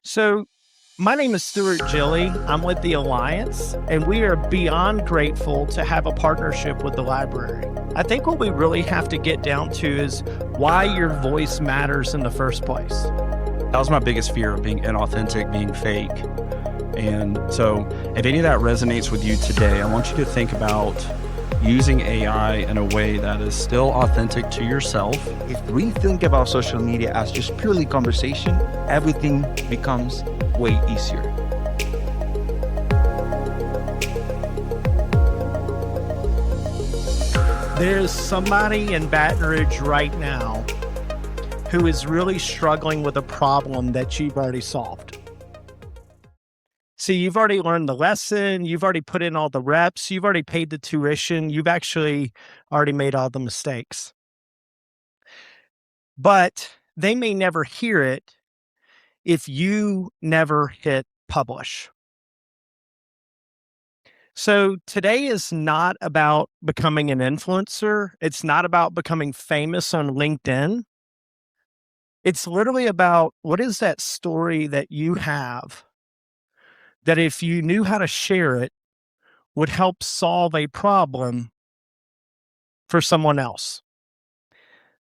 So, my name is Stuart Gilly. I'm with the Alliance, and we are beyond grateful to have a partnership with the library. I think what we really have to get down to is why your voice matters in the first place. That was my biggest fear, of being inauthentic, being fake. And so if any of that resonates with you today, I want you to think about using AI in a way that is still authentic to yourself. If we think about social media as just purely conversation, everything becomes way easier. There's somebody in Baton Rouge right now who is really struggling with a problem that you've already solved. See, you've already learned the lesson, you've already put in all the reps, you've already paid the tuition, you've actually already made all the mistakes. But they may never hear it if you never hit publish. So today is not about becoming an influencer. It's not about becoming famous on LinkedIn. It's literally about what is that story that you have that if you knew how to share it would help solve a problem for someone else.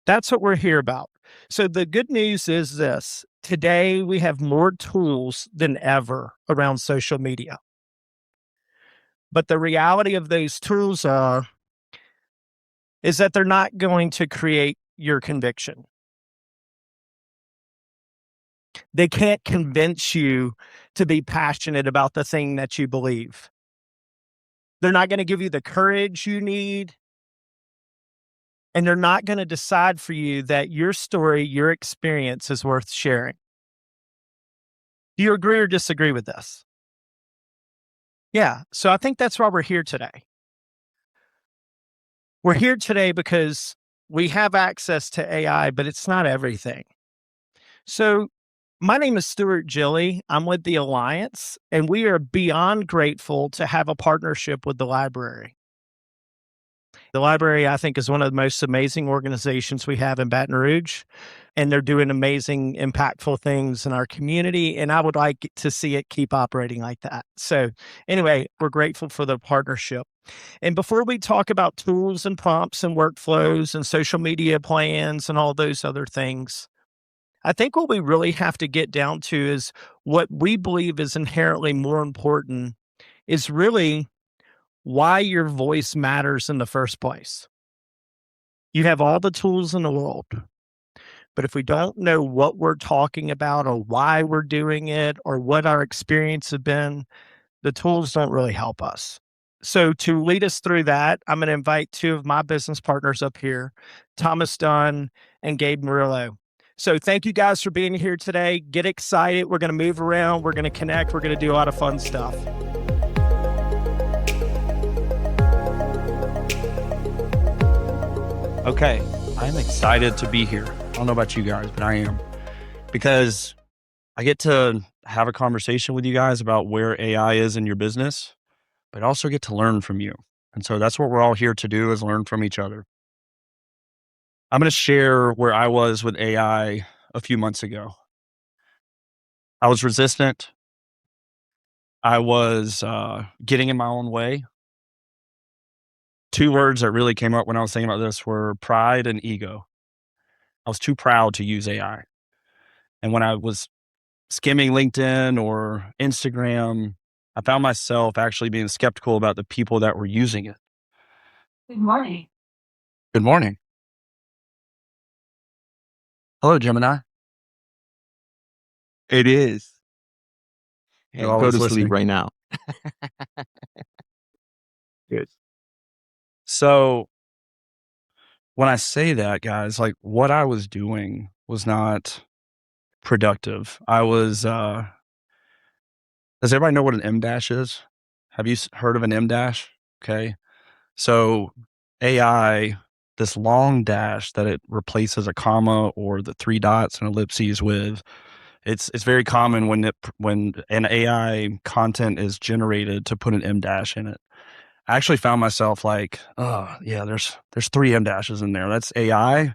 That's what we're here about. So the good news is this: today we have more tools than ever around social media. But the reality of those tools is that they're not going to create your conviction. They can't convince you to be passionate about the thing that you believe. They're not going to give you the courage you need. And they're not going to decide for you that your story, your experience is worth sharing. Do you agree or disagree with this? Yeah. So I think that's why we're here today. We're here today because we have access to AI, but it's not everything. So my name is Stuart Gilly. I'm with the Alliance, and we are beyond grateful to have a partnership with the library. The library, I think, is one of the most amazing organizations we have in Baton Rouge, and they're doing amazing, impactful things in our community, and I would like to see it keep operating like that. So anyway, we're grateful for the partnership. And before we talk about tools and prompts and workflows and social media plans and all those other things, I think what we really have to get down to is what we believe is inherently more important is really why your voice matters in the first place. You have all the tools in the world, but if we don't know what we're talking about or why we're doing it or what our experience has been, the tools don't really help us. So to lead us through that, I'm going to invite two of my business partners up here, Thomas Dunn and Gabe Murillo. So thank you guys for being here today. Get excited. We're going to move around. We're going to connect. We're going to do a lot of fun stuff. Okay, I'm excited to be here. I don't know about you guys, but I am. Because I get to have a conversation with you guys about where AI is in your business, but also get to learn from you. And so that's what we're all here to do, is learn from each other. I'm going to share where I was with AI a few months ago. I was resistant. I was getting in my own way. Two words that really came up when I was thinking about this were pride and ego. I was too proud to use AI. And when I was skimming LinkedIn or Instagram, I found myself actually being skeptical about the people that were using it. Good morning. Good morning. Hello, Gemini. It is. Hey, You're go always to listening. sleep right now. Good. So when I say that, guys, like, what I was doing was not productive. I was, does everybody know what an M dash is? Have you heard of an M dash? Okay. So AI, this long dash that it replaces a comma or the three dots and ellipses with, it's very common when an AI content is generated to put an M dash in it. I actually found myself like, oh yeah, there's three M dashes in there. That's AI.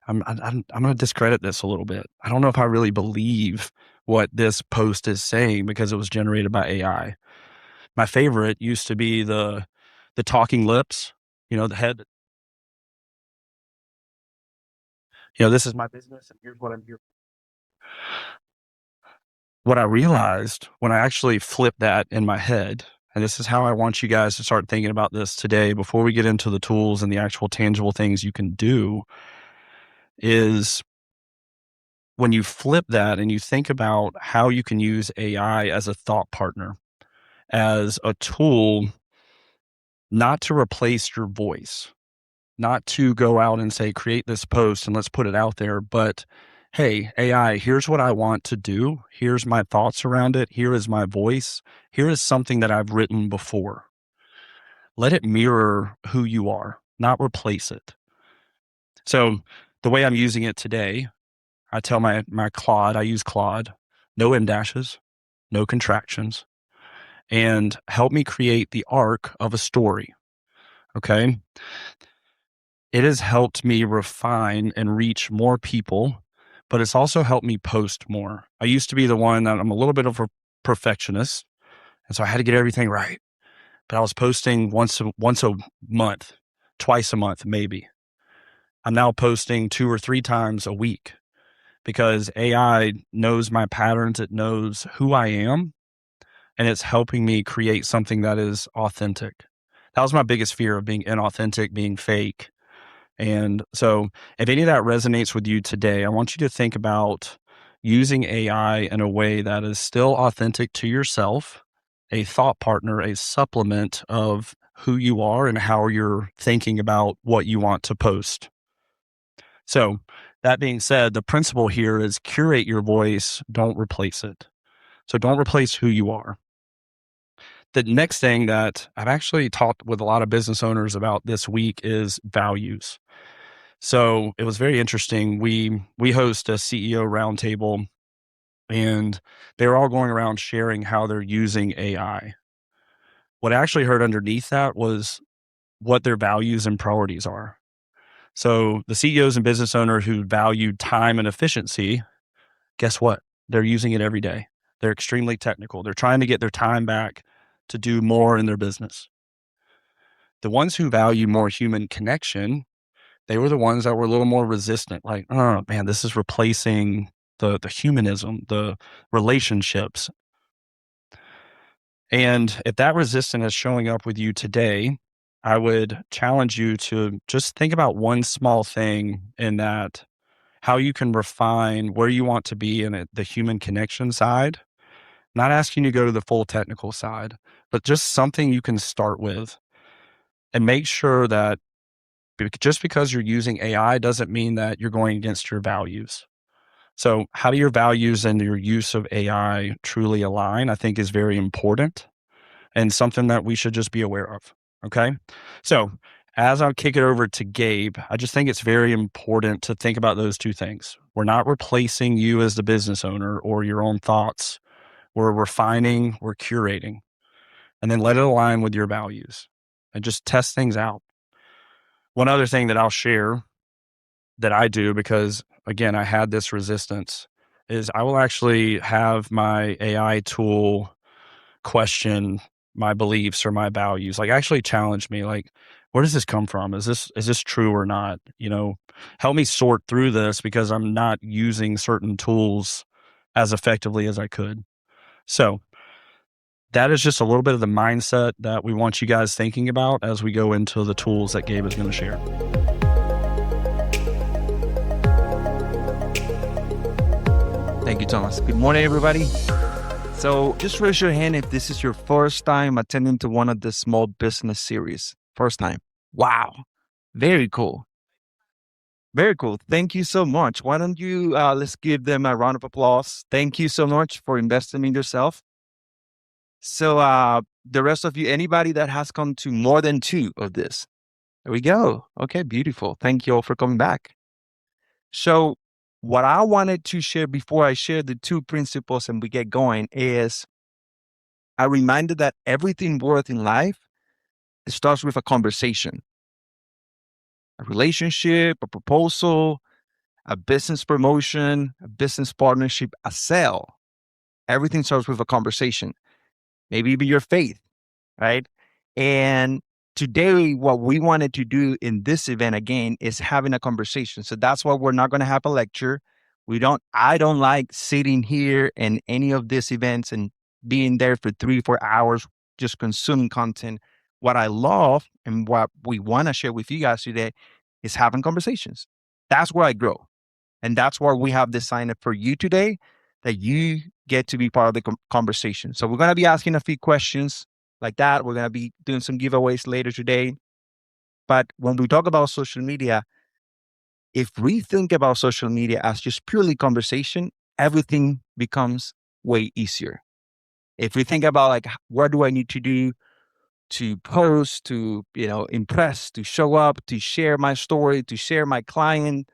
I'm going to discredit this a little bit. I don't know if I really believe what this post is saying because it was generated by AI. My favorite used to be the talking lips, the head. This is my business and here's what I'm here. What I realized when I actually flipped that in my head, and this is how I want you guys to start thinking about this today before we get into the tools and the actual tangible things you can do, is when you flip that and you think about how you can use AI as a thought partner, as a tool, not to replace your voice, not to go out and say, create this post and let's put it out there, but hey, AI, here's what I want to do. Here's my thoughts around it. Here is my voice. Here is something that I've written before. Let it mirror who you are, not replace it. So the way I'm using it today, I tell my Claude, I use Claude, no em dashes, no contractions, and help me create the arc of a story. Okay. It has helped me refine and reach more people, but it's also helped me post more. I used to be the one that I'm a little bit of a perfectionist, and so I had to get everything right. But I was posting once a month, twice a month, maybe. I'm now posting 2 or 3 times a week because AI knows my patterns. It knows who I am, and it's helping me create something that is authentic. That was my biggest fear, of being inauthentic, being fake. And so if any of that resonates with you today, I want you to think about using AI in a way that is still authentic to yourself, a thought partner, a supplement of who you are and how you're thinking about what you want to post. So that being said, the principle here is curate your voice, don't replace it. So don't replace who you are. The next thing that I've actually talked with a lot of business owners about this week is values. So it was very interesting. We host a CEO roundtable, and they were all going around sharing how they're using AI. What I actually heard underneath that was what their values and priorities are. So the CEOs and business owners who value time and efficiency, guess what? They're using it every day. They're extremely technical. They're trying to get their time back to do more in their business. The ones who value more human connection, they were the ones that were a little more resistant. Like, oh man, this is replacing the humanism, the relationships. And if that resistance is showing up with you today, I would challenge you to just think about one small thing in that, how you can refine where you want to be in it, the human connection side. Not asking you to go to the full technical side, but just something you can start with, and make sure that just because you're using AI doesn't mean that you're going against your values. So how do your values and your use of AI truly align, I think, is very important and something that we should just be aware of. Okay. So as I kick it over to Gabe, I just think it's very important to think about those two things. We're not replacing you as the business owner or your own thoughts. We're refining, we're curating, and then let it align with your values and just test things out. One other thing that I'll share that I do, because again, I had this resistance, is I will actually have my AI tool question my beliefs or my values, like actually challenge me, like, where does this come from? Is this true or not? Help me sort through this because I'm not using certain tools as effectively as I could. So that is just a little bit of the mindset that we want you guys thinking about as we go into the tools that Gabe is going to share. Thank you, Thomas. Good morning, everybody. So just raise your hand if this is your first time attending to one of the small business series. First time. Wow. Very cool. Very cool. Thank you so much. Why don't you, let's give them a round of applause. Thank you so much for investing in yourself. So the rest of you, anybody that has come to more than 2 of this. There we go. Okay, beautiful. Thank you all for coming back. So what I wanted to share before I share the 2 principles and we get going is a reminder that everything worth in life, it starts with a conversation, a relationship, a proposal, a business promotion, a business partnership, a sale. Everything starts with a conversation, maybe even your faith, right? And today, what we wanted to do in this event again is having a conversation. So that's why we're not going to have a lecture. I don't like sitting here in any of these events and being there for 3, 4 hours just consuming content. What I love and what we want to share with you guys today is having conversations. That's where I grow. And that's why we have this sign up for you today, that you get to be part of the conversation. So we're going to be asking a few questions like that. We're going to be doing some giveaways later today. But when we talk about social media, if we think about social media as just purely conversation, everything becomes way easier. If we think about like, what do I need to do to post, to impress, to show up, to share my story, to share my client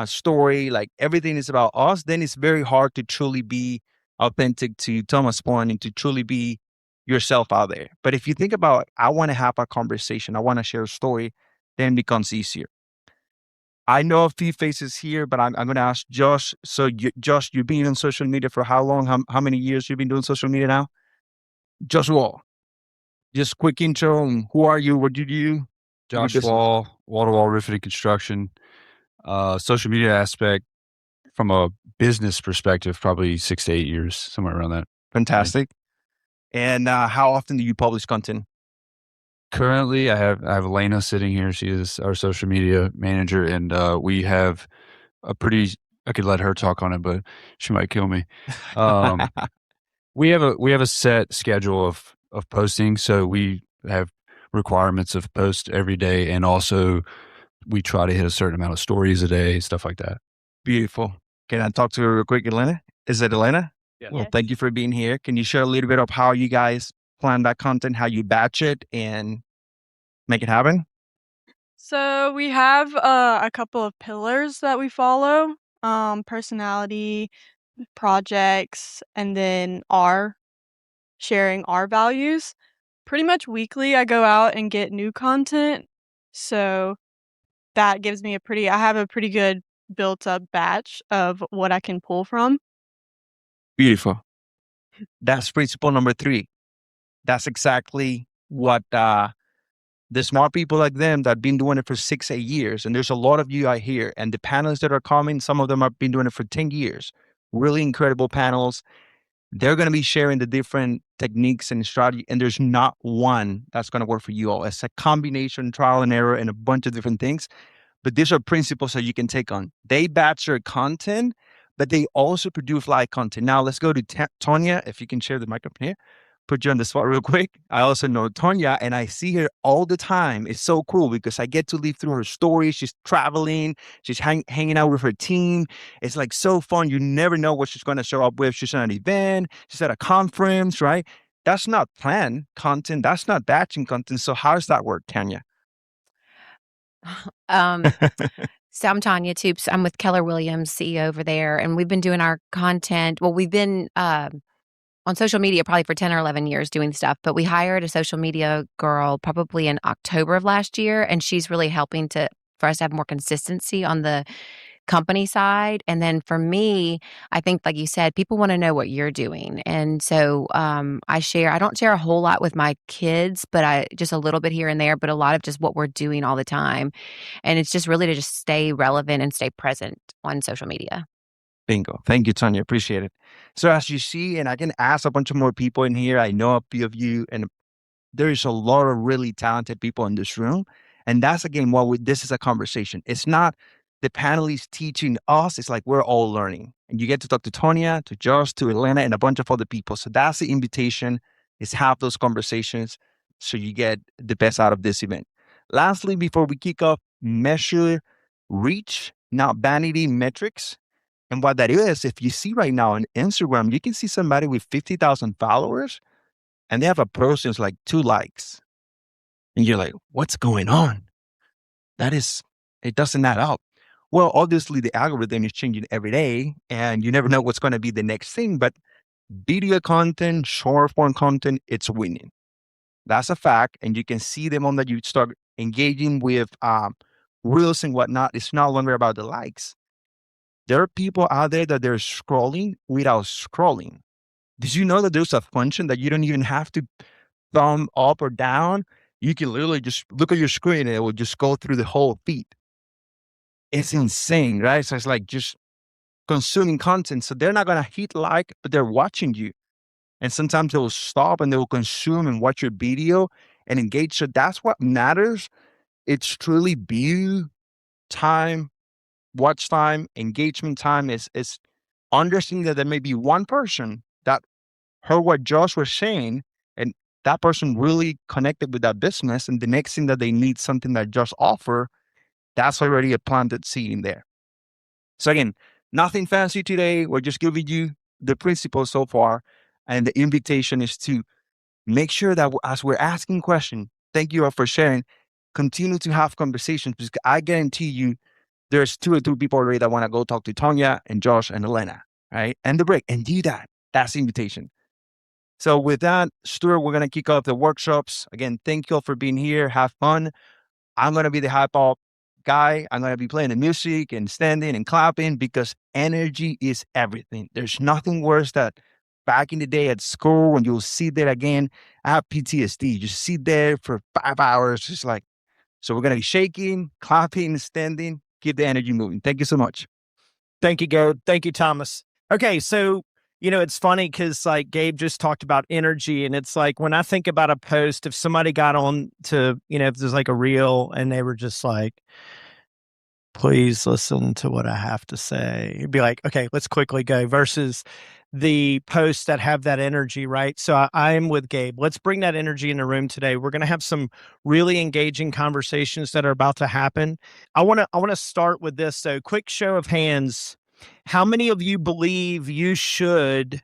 story, like everything is about us, then it's very hard to truly be authentic, to Thomas' point, and to truly be yourself out there. But if you think about, I want to have a conversation, I want to share a story, then it becomes easier. I know a few faces here, but I'm going to ask Josh. So, Josh, you've been on social media for how long? How many years you've been doing social media now? Joshua, just quick intro. Who are you? What do you do? Josh Wall, wall-to-wall roofing and construction. Social media aspect from a business perspective, probably 6 to 8 years, somewhere around that. Fantastic. And how often do you publish content? Currently, I have Elena sitting here. She is our social media manager, and we have a pretty. I could let her talk on it, but she might kill me. We have a set schedule of posting, so we have requirements of post every day, and also we try to hit a certain amount of stories a day, stuff like that. Beautiful. Can I talk to her real quick, Elena? Is it Elena? Yeah. Well, thank you for being here. Can you share a little bit of how you guys plan that content, how you batch it and make it happen? So we have a couple of pillars that we follow: personality, projects, and then sharing our values. Pretty much weekly, I go out and get new content. So that gives me I have a pretty good built up batch of what I can pull from. Beautiful. That's principle number 3. That's exactly what the smart people like them that have been doing it for 6, 8 years. And there's a lot of you out here, and the panels that are coming, some of them have been doing it for 10 years. Really incredible panels. They're going to be sharing the different techniques and strategy, and there's not one that's going to work for you all. It's a combination, trial and error, and a bunch of different things. But these are principles that you can take on. They batch their content, but they also produce live content. Now let's go to Tonya. If you can share the microphone here, put you on the spot real quick. I also know Tonya, and I see her all the time. It's so cool because I get to live through her story. She's traveling. She's hanging out with her team. It's like so fun. You never know what she's going to show up with. She's at an event. She's at a conference, right? That's not planned content. That's not batching content. So how does that work, Tanya? So I'm Tanya Toops. I'm with Keller Williams, CEO over there, and we've been doing our content. Well, we've been on social media probably for 10 or 11 years doing stuff, but we hired a social media girl probably in October of last year, and she's really helping for us to have more consistency on the company side. And then for me, I think, like you said, people want to know what you're doing. And so I don't share a whole lot with my kids, but I just a little bit here and there, but a lot of just what we're doing all the time. And it's just really to just stay relevant and stay present on social media. Bingo. Thank you, Tanya. Appreciate it. So as you see, and I can ask a bunch of more people in here, I know a few of you, and there is a lot of really talented people in this room. And that's, again, this is a conversation. It's not the panelists teaching us. It's like we're all learning. And you get to talk to Tonya, to Josh, to Elena, and a bunch of other people. So that's the invitation, is have those conversations so you get the best out of this event. Lastly, before we kick off, measure reach, not vanity metrics. And what that is, if you see right now on Instagram, you can see somebody with 50,000 followers and they have a post that's like 2 likes. And you're like, what's going on? It doesn't add up. Well, obviously the algorithm is changing every day and you never know what's going to be the next thing, but video content, short form content, it's winning. That's a fact. And you can see the moment that you start engaging with reels and whatnot, it's no longer about the likes. There are people out there that they're scrolling without scrolling. Did you know that there's a function that you don't even have to thumb up or down? You can literally just look at your screen and it will just go through the whole feed. It's insane, right? So it's like just consuming content. So they're not going to hit like, but they're watching you. And sometimes they will stop and they will consume and watch your video and engage. So that's what matters. It's truly view time, watch time, engagement time is understanding that there may be one person that heard what Josh was saying and that person really connected with that business. And the next thing that they need something that Josh offer, that's already a planted seed in there. So again, nothing fancy today. We're just giving you the principles so far. And the invitation is to make sure that as we're asking questions, thank you all for sharing, continue to have conversations because I guarantee you there's 2 or 3 people already that want to go talk to Tonya and Josh and Elena, right? And the break and do that. That's the invitation. So with that, Stuart, we're going to kick off the workshops. Again, thank you all for being here. Have fun. I'm going to be the hype up guy. I'm going to be playing the music and standing and clapping because energy is everything. There's nothing worse that back in the day at school when you'll sit there again. I have PTSD. Just sit there for 5 hours. Just like, so we're going to be shaking, clapping, standing, keep the energy moving. Thank you so much. Thank you, Gabe. Thank you, Thomas. Okay, so it's funny because like Gabe just talked about energy, and it's like when I think about a post, if somebody got on to, if there's like a reel and they were just like, please listen to what I have to say. It'd be like, okay, let's quickly go versus the posts that have that energy, right? So I'm with Gabe. Let's bring that energy in the room today. We're going to have some really engaging conversations that are about to happen. I want to start with this. So quick show of hands. How many of you believe you should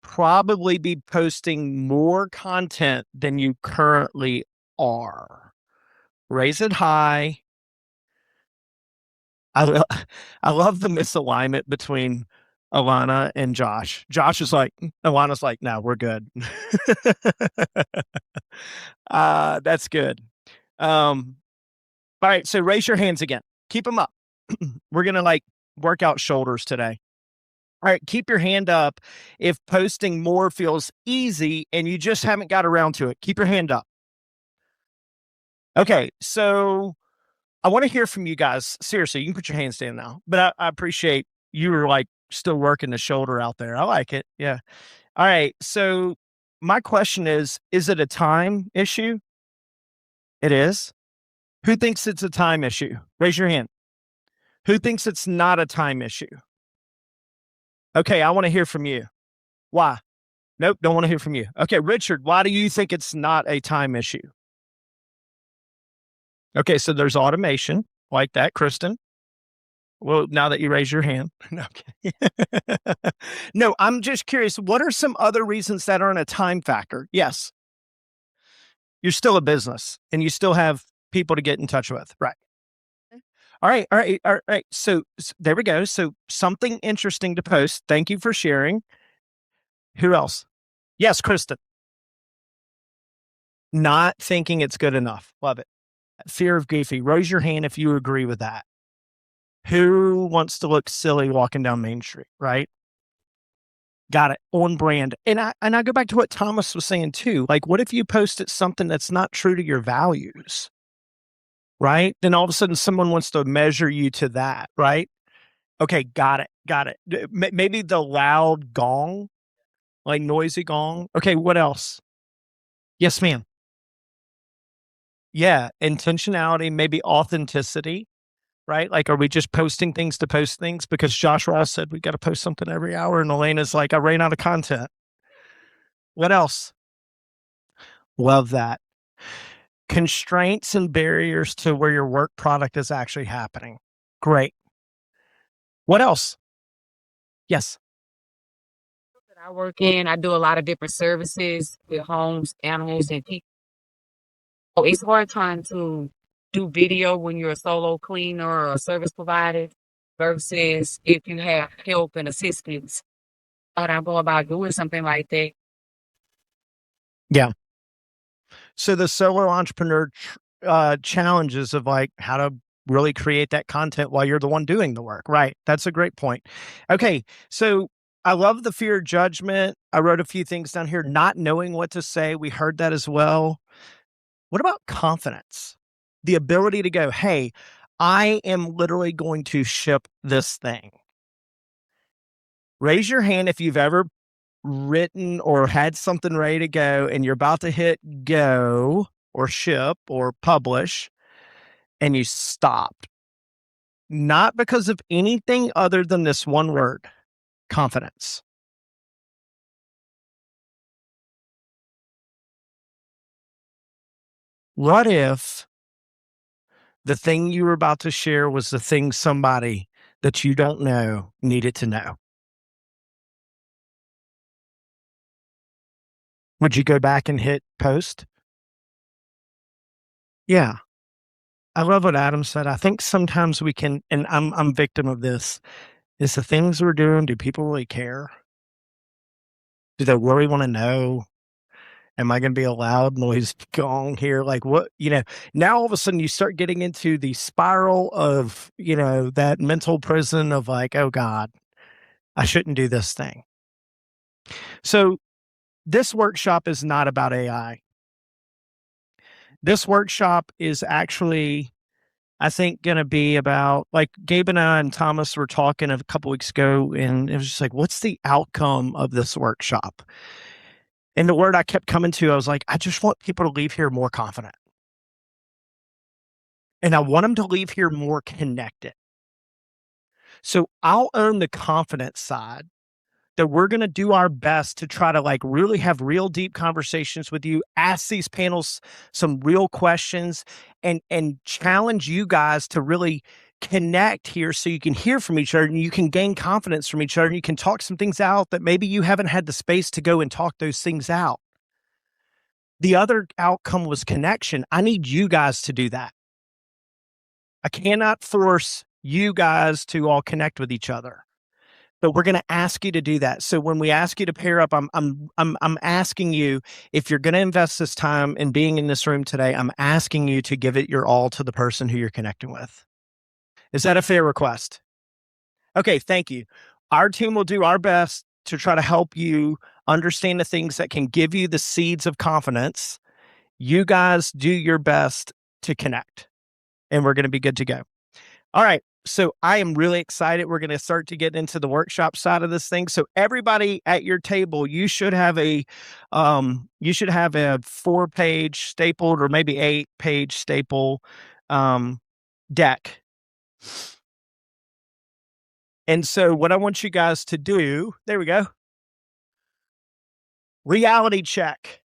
probably be posting more content than you currently are? Raise it high. I love the misalignment between Alana and Josh. Josh is like, Alana's like, no, we're good. That's good. All right, so raise your hands again. Keep them up. We're gonna like work out shoulders today. All right, keep your hand up if posting more feels easy and you just haven't got around to it. Keep your hand up. Okay, so I want to hear from you guys. Seriously, you can put your hands down now, but I appreciate you were like still working the shoulder out there. I like it. Yeah. All right. So my question is it a time issue? It is. Who thinks it's a time issue? Raise your hand. Who thinks it's not a time issue? Okay. I want to hear from you. Why? Nope. Don't want to hear from you. Okay. Richard, why do you think it's not a time issue? Okay. So there's automation like that. Kristen? Well, now that you raise your hand. No, okay. No, I'm just curious. What are some other reasons that aren't a time factor? Yes. You're still a business and you still have people to get in touch with. Right. All right. All right. All right. So there we go. So something interesting to post. Thank you for sharing. Who else? Yes, Kristen. Not thinking it's good enough. Love it. Fear of goofy. Raise your hand if you agree with that. Who wants to look silly walking down Main Street, right? Got it. On brand. And I go back to what Thomas was saying too. Like, what if you posted something that's not true to your values? Right? Then all of a sudden someone wants to measure you to that, right? Okay, got it. Got it. Maybe the loud gong, like noisy gong. Okay, what else? Yes, ma'am. Yeah, intentionality, maybe authenticity. Right? Like, are we just posting things to post things? Because Josh Ross said we got to post something every hour. And Elena's like, I ran out of content. What else? Love that. Constraints and barriers to where your work product is actually happening. Great. What else? Yes. That I work in, I do a lot of different services with homes, animals, and people. So it's hard trying to do video when you're a solo cleaner or a service provider versus if you have help and assistance. How do I go about doing something like that? Yeah. So the solo entrepreneur challenges of like how to really create that content while you're the one doing the work. Right. That's a great point. Okay. So I love the fear of judgment. I wrote a few things down here. Not knowing what to say. We heard that as well. What about confidence? The ability to go, hey, I am literally going to ship this thing. Raise your hand if you've ever written or had something ready to go and you're about to hit go or ship or publish and you stopped. Not because of anything other than this one word, confidence. What if the thing you were about to share was the thing somebody that you don't know needed to know? Would you go back and hit post? Yeah. I love what Adam said. I think sometimes we can, and I'm victim of this, is the things we're doing, do people really care? Do they really want to know? Am I going to be a loud noise gong here? Like what, now all of a sudden you start getting into the spiral of, that mental prison of like, oh God, I shouldn't do this thing. So this workshop is not about AI. This workshop is actually, I think, going to be about, like Gabe and I and Thomas were talking a couple weeks ago, and it was just like, what's the outcome of this workshop? And the word I kept coming to, I was like, I just want people to leave here more confident. And I want them to leave here more connected. So I'll own the confidence side, that we're going to do our best to try to like really have real deep conversations with you, ask these panels some real questions, and challenge you guys to really connect here so you can hear from each other and you can gain confidence from each other and you can talk some things out that maybe you haven't had the space to go and talk those things out. The other outcome was connection. I need you guys to do that. I cannot force you guys to all connect with each other, but we're going to ask you to do that. So when we ask you to pair up, I'm asking you, if you're going to invest this time in being in this room today, I'm asking you to give it your all to the person who you're connecting with. Is that a fair request? Okay, thank you. Our team will do our best to try to help you understand the things that can give you the seeds of confidence. You guys do your best to connect, and we're going to be good to go. All right. So I am really excited. We're going to start to get into the workshop side of this thing. So everybody at your table, you should have a 4-page stapled or maybe 8-page staple deck. And so what I want you guys to do, there we go. Reality check.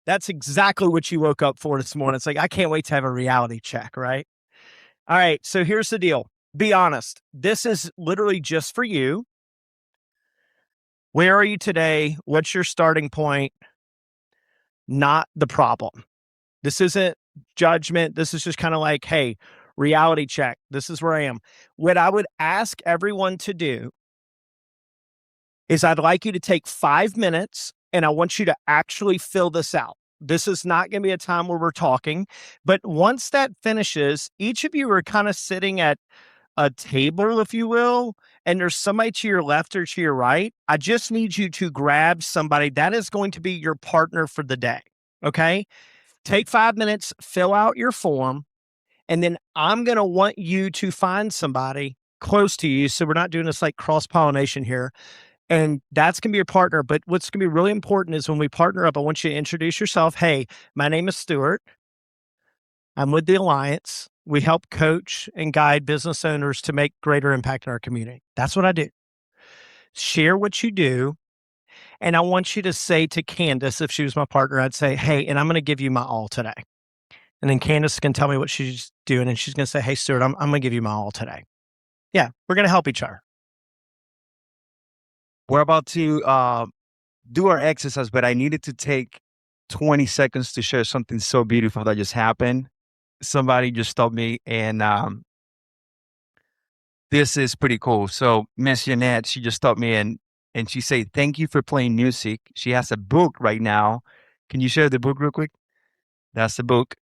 That's exactly what you woke up for this morning. It's like, I can't wait to have a reality check, right? All right. So here's the deal. Be honest. This is literally just for you. Where are you today? What's your starting point? Not the problem. This isn't judgment. This is just kind of like, hey, reality check. This is where I am. What I would ask everyone to do is I'd like you to take 5 minutes and I want you to actually fill this out. This is not going to be a time where we're talking, but once that finishes, each of you are kind of sitting at a table, if you will, and there's somebody to your left or to your right. I just need you to grab somebody that is going to be your partner for the day. Okay. Take 5 minutes, fill out your form, and then I'm going to want you to find somebody close to you. So we're not doing this like cross pollination here. And that's going to be your partner. But what's going to be really important is when we partner up, I want you to introduce yourself. Hey, my name is Stuart. I'm with the Alliance. We help coach and guide business owners to make greater impact in our community. That's what I do. Share what you do. And I want you to say to Candace, if she was my partner, I'd say, hey, and I'm going to give you my all today. And then Candace can tell me what she's doing. And she's going to say, hey, Stuart, I'm going to give you my all today. Yeah, we're going to help each other. We're about to do our exercise, but I needed to take 20 seconds to share something so beautiful that just happened. Somebody just stopped me, and this is pretty cool. So Miss Jeanette, she just stopped me and she said, thank you for playing music. She has a book right now. Can you share the book real quick? That's the book.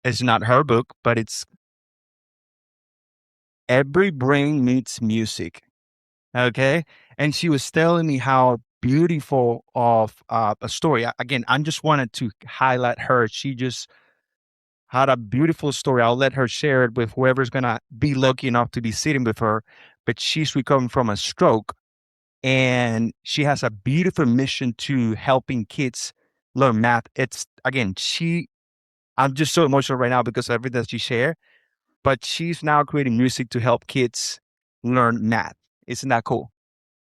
It's not her book, but it's Every Brain Meets Music. Okay. And she was telling me how beautiful of a story. Again, I just wanted to highlight her. She just had a beautiful story. I'll let her share it with whoever's going to be lucky enough to be sitting with her. But she's recovering from a stroke, and she has a beautiful mission to helping kids learn math. It's again, I'm just so emotional right now because of everything that she shared, but she's now creating music to help kids learn math. Isn't that cool?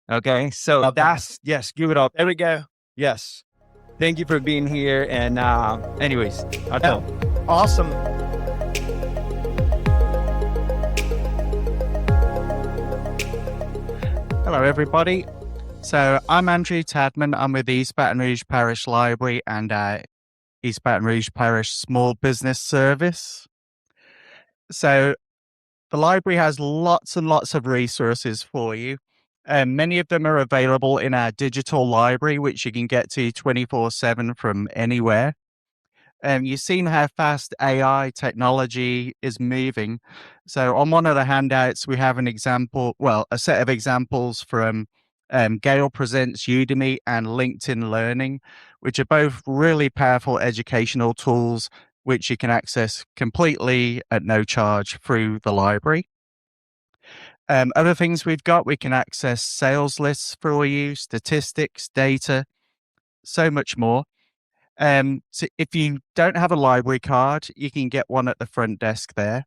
Okay. So Love that. yes, give it up. There we go. Yes. Thank you for being here. And anyways, I'll tell. Awesome. Hello, everybody. So I'm Andrew Tadman. I'm with East Baton Rouge Parish Library and East Baton Rouge Parish Small Business Service. So the library has lots and lots of resources for you. Many of them are available in our digital library, which you can get to 24/7 from anywhere. You've seen how fast AI technology is moving. So on one of the handouts, we have a set of examples from Gale Presents Udemy and LinkedIn Learning, which are both really powerful educational tools, which you can access completely at no charge through the library. Other things we can access sales lists for you, statistics, data, so much more. So if you don't have a library card, you can get one at the front desk there.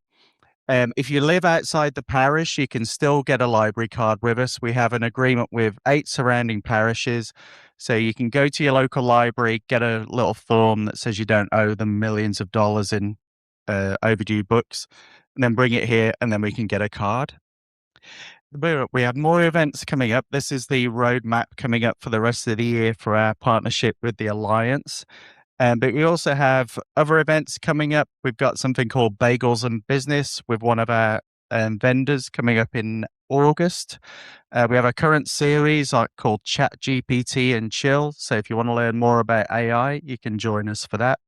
If you live outside the parish, you can still get a library card with us. We have an agreement with 8 surrounding parishes. So you can go to your local library, get a little form that says you don't owe them millions of dollars in overdue books, and then bring it here, and then we can get a card. We have more events coming up. This is the roadmap coming up for the rest of the year for our partnership with the Alliance. But we also have other events coming up. We've got something called Bagels and Business with one of our vendors coming up in August. We have a current series called Chat GPT and Chill. So if you want to learn more about AI, you can join us for that.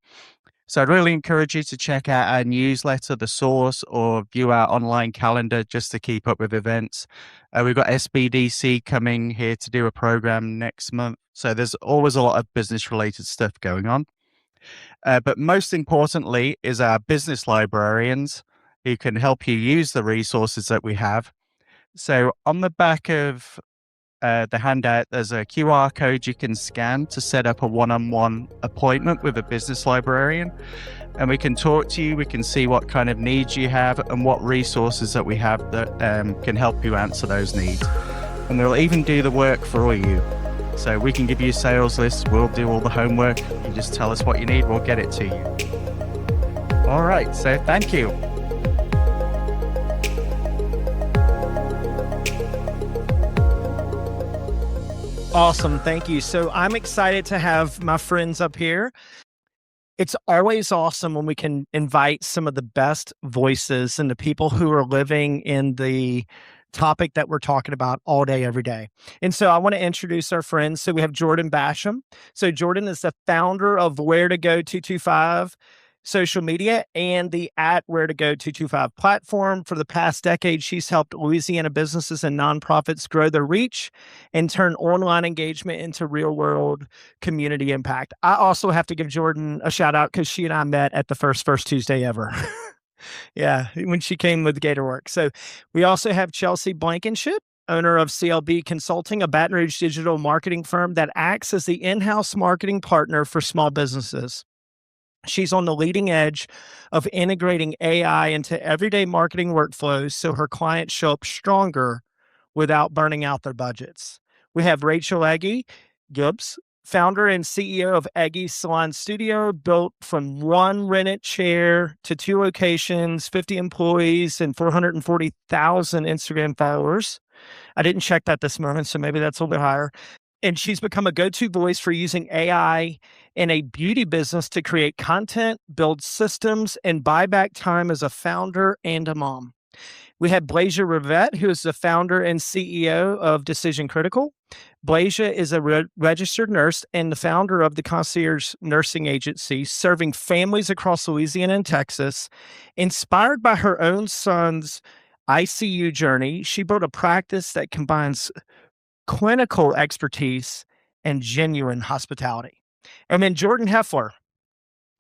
So I'd really encourage you to check out our newsletter, The Source, or view our online calendar just to keep up with events. We've got SBDC coming here to do a program next month. So there's always a lot of business-related stuff going on. But most importantly is our business librarians who can help you use the resources that we have. So on the back of the handout, there's a QR code you can scan to set up a one-on-one appointment with a business librarian. And we can talk to you, we can see what kind of needs you have and what resources that we have that can help you answer those needs. And we'll even do the work for you. So we can give you a sales list, we'll do all the homework. You just tell us what you need, we'll get it to you. All right, so thank you. Awesome. Thank you. So I'm excited to have my friends up here. It's always awesome when we can invite some of the best voices and the people who are living in the topic that we're talking about all day, every day. And so I want to introduce our friends. So we have Jordan Basham. So Jordan is the founder of Where to Go 225 social media and the Where to Go 225 platform. For the past decade, she's helped Louisiana businesses and nonprofits grow their reach and turn online engagement into real world community impact. I also have to give Jordan a shout out because she and I met at the first Tuesday ever. Yeah, when she came with Gatorwork. So we also have Chelsea Blankenship, owner of CLB Consulting, a Baton Rouge digital marketing firm that acts as the in-house marketing partner for small businesses. She's on the leading edge of integrating AI into everyday marketing workflows so her clients show up stronger without burning out their budgets. We have Rachel Eggy Gibbs, founder and CEO of Eggy's Salon Studio, built from one rented chair to 2 locations, 50 employees, and 440,000 Instagram followers. I didn't check that this morning, so maybe that's a little bit higher. And she's become a go-to voice for using AI in a beauty business to create content, build systems, and buy back time as a founder and a mom. We have Blasia Rivette, who is the founder and CEO of Decision Critical. Blasia is a registered nurse and the founder of the Concierge Nursing Agency, serving families across Louisiana and Texas. Inspired by her own son's ICU journey. She built a practice that combines clinical expertise and genuine hospitality. And then Jordan Heffler,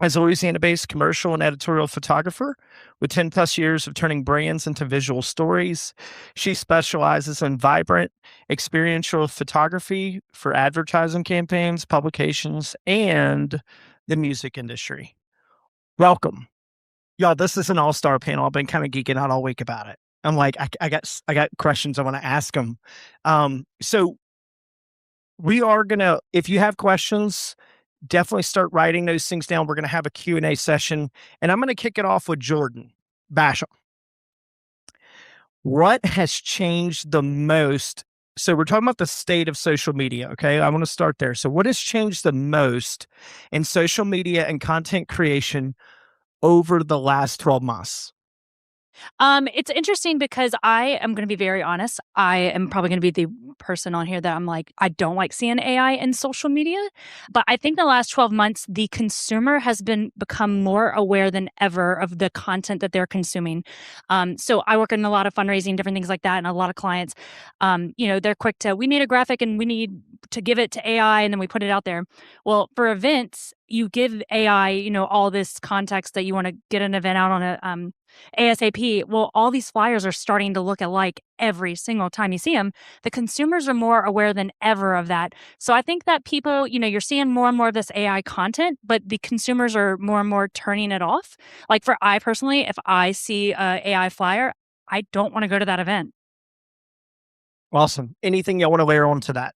as a Louisiana-based commercial and editorial photographer with 10 plus years of turning brands into visual stories. She specializes in vibrant, experiential photography for advertising campaigns, publications, and the music industry. Welcome. Y'all, this is an all-star panel. I've been kind of geeking out all week about it. I'm like, I got questions I want to ask them. So we are going to, if you have questions, definitely start writing those things down. We're going to have a Q&A session, and I'm going to kick it off with Jordan Basham. What has changed the most? So we're talking about the state of social media, okay? I want to start there. So what has changed the most in social media and content creation over the last 12 months? It's interesting because I am going to be very honest. I am probably going to be the person on here that I'm like, I don't like seeing AI in social media. But I think the last 12 months, the consumer has become more aware than ever of the content that they're consuming. So I work in a lot of fundraising, different things like that, and a lot of clients, they're quick to, we need a graphic and we need to give it to AI, and then we put it out there. Well, for events, you give AI, all this context that you want to get an event out on a ASAP. Well, all these flyers are starting to look alike every single time you see them. The consumers are more aware than ever of that. So I think that people, you're seeing more and more of this AI content, but the consumers are more and more turning it off. Like I personally, if I see a AI flyer, I don't want to go to that event. Awesome. Anything you want to layer on to that?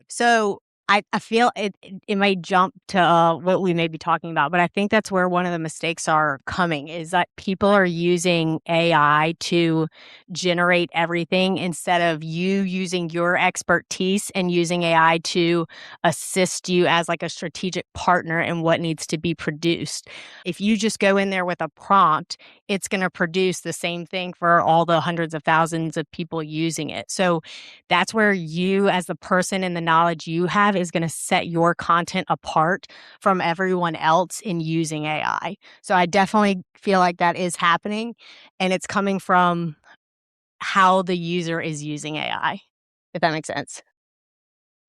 So I feel it might jump to what we may be talking about, but I think that's where one of the mistakes are coming, is that people are using AI to generate everything instead of you using your expertise and using AI to assist you as like a strategic partner in what needs to be produced. If you just go in there with a prompt, it's going to produce the same thing for all the hundreds of thousands of people using it. So that's where you, as the person and the knowledge you have, is going to set your content apart from everyone else in using AI. So I definitely feel like that is happening, and it's coming from how the user is using AI, if that makes sense.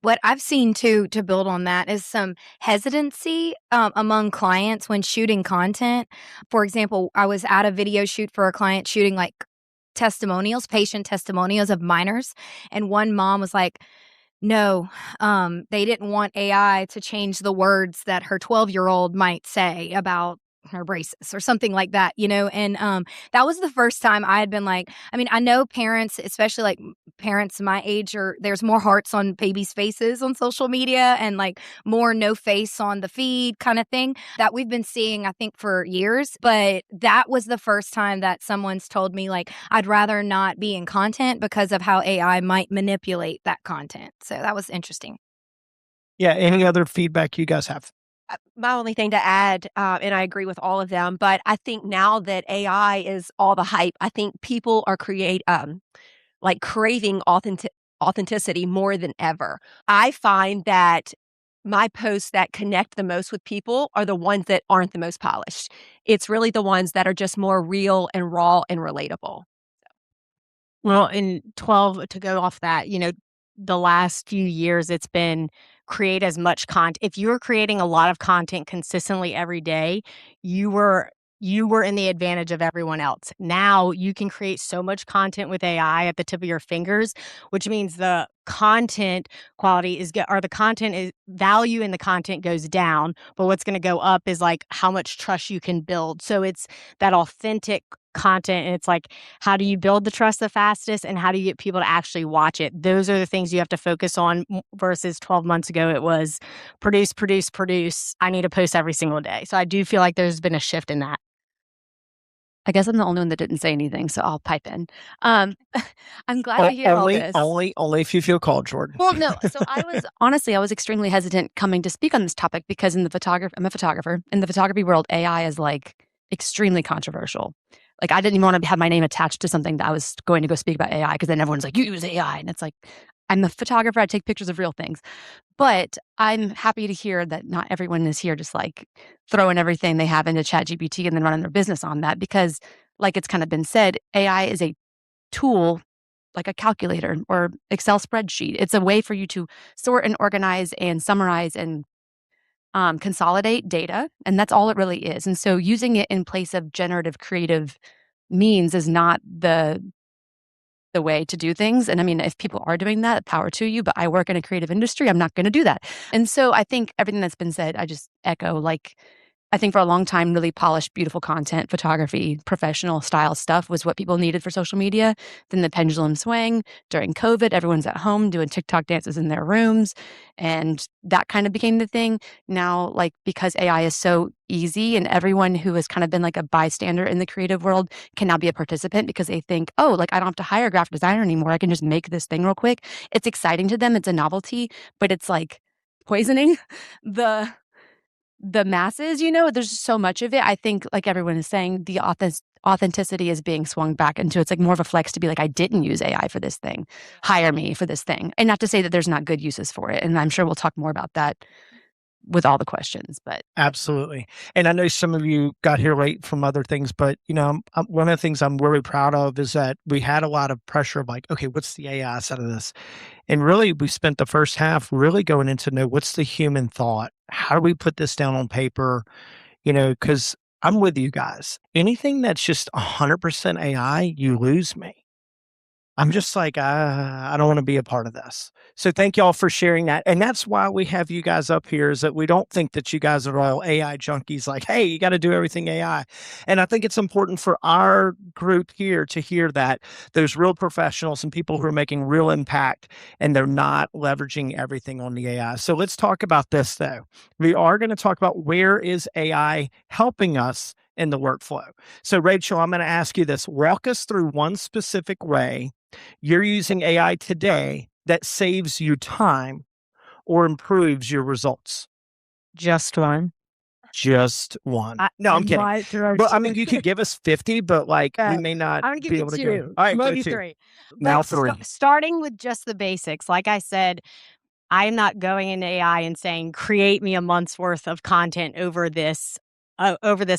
What I've seen too, to build on that, is some hesitancy among clients when shooting content. For example, I was at a video shoot for a client shooting like testimonials, patient testimonials of minors. And one mom was like, no, they didn't want AI to change the words that her 12-year-old might say about her braces or something like that, and that was the first time I had been like, I mean, I know parents, especially like parents my age, there's more hearts on babies' faces on social media and like more no face on the feed kind of thing that we've been seeing, I think, for years. But that was the first time that someone's told me like, I'd rather not be in content because of how AI might manipulate that content. So that was interesting. Yeah. Any other feedback you guys have? My only thing to add, and I agree with all of them, but I think now that AI is all the hype, I think people are craving authenticity more than ever. I find that my posts that connect the most with people are the ones that aren't the most polished. It's really the ones that are just more real and raw and relatable. Well, in 12, to go off that, the last few years, it's been create as much content. If you were creating a lot of content consistently every day, you were in the advantage of everyone else. Now you can create so much content with AI at the tip of your fingers, which means the content quality value in the content goes down, but what's going to go up is like how much trust you can build. So it's that authentic content, and it's like, how do you build the trust the fastest, and how do you get people to actually watch it? Those are the things you have to focus on, versus 12 months ago it was produce. I need to post every single day. So I do feel like there's been a shift in that. I guess I'm the only one that didn't say anything, so I'll pipe in. I'm glad to hear all this. Only if you feel called, Jordan. Well, no. So I was extremely hesitant coming to speak on this topic because I'm a photographer. In the photography world, AI is like extremely controversial. Like I didn't even want to have my name attached to something that I was going to go speak about AI, because then everyone's like, you use AI. And it's like, I'm a photographer. I take pictures of real things. But I'm happy to hear that not everyone is here just like throwing everything they have into ChatGPT and then running their business on that, because like it's kind of been said, AI is a tool like a calculator or Excel spreadsheet. It's a way for you to sort and organize and summarize and consolidate data. And that's all it really is. And so using it in place of generative creative means is not the way to do things. And I mean, if people are doing that, power to you, but I work in a creative industry, I'm not going to do that. And so I think everything that's been said, I just echo. Like, I think for a long time, really polished, beautiful content, photography, professional style stuff was what people needed for social media. Then the pendulum swang during COVID. Everyone's at home doing TikTok dances in their rooms. And that kind of became the thing. Now, like, because AI is so easy and everyone who has kind of been like a bystander in the creative world can now be a participant because they think, oh, like I don't have to hire a graphic designer anymore. I can just make this thing real quick. It's exciting to them. It's a novelty, but it's like poisoning the masses, there's just so much of it. I think, like everyone is saying, the authenticity is being swung back into it's like more of a flex to be like, I didn't use AI for this thing. Hire me for this thing. And not to say that there's not good uses for it. And I'm sure we'll talk more about that with all the questions, but Absolutely. And I know some of you got here late from other things, but one of the things I'm really proud of is that we had a lot of pressure of like, okay, what's the AI side of this? And really, we spent the first half really going into know what's the human thought? How do we put this down on paper? Because I'm with you guys. Anything that's just 100% AI, you lose me. I'm just like, I don't want to be a part of this. So thank y'all for sharing that. And that's why we have you guys up here, is that we don't think that you guys are all AI junkies like, hey, you got to do everything AI. And I think it's important for our group here to hear that there's real professionals and people who are making real impact and they're not leveraging everything on the AI. So let's talk about this though. We are going to talk about where is AI helping us in the workflow. So Rachel, I'm going to ask you this. Walk us through one specific way you're using AI today that saves you time or improves your results. Just one. Just one. No, I'm kidding. Well, I mean, you could give us 50, but like we may not I'm gonna give be you able to two. go. All right, Maybe go two. three. Now But three. starting with just the basics, like I said, I'm not going into AI and saying, create me a month's worth of content over this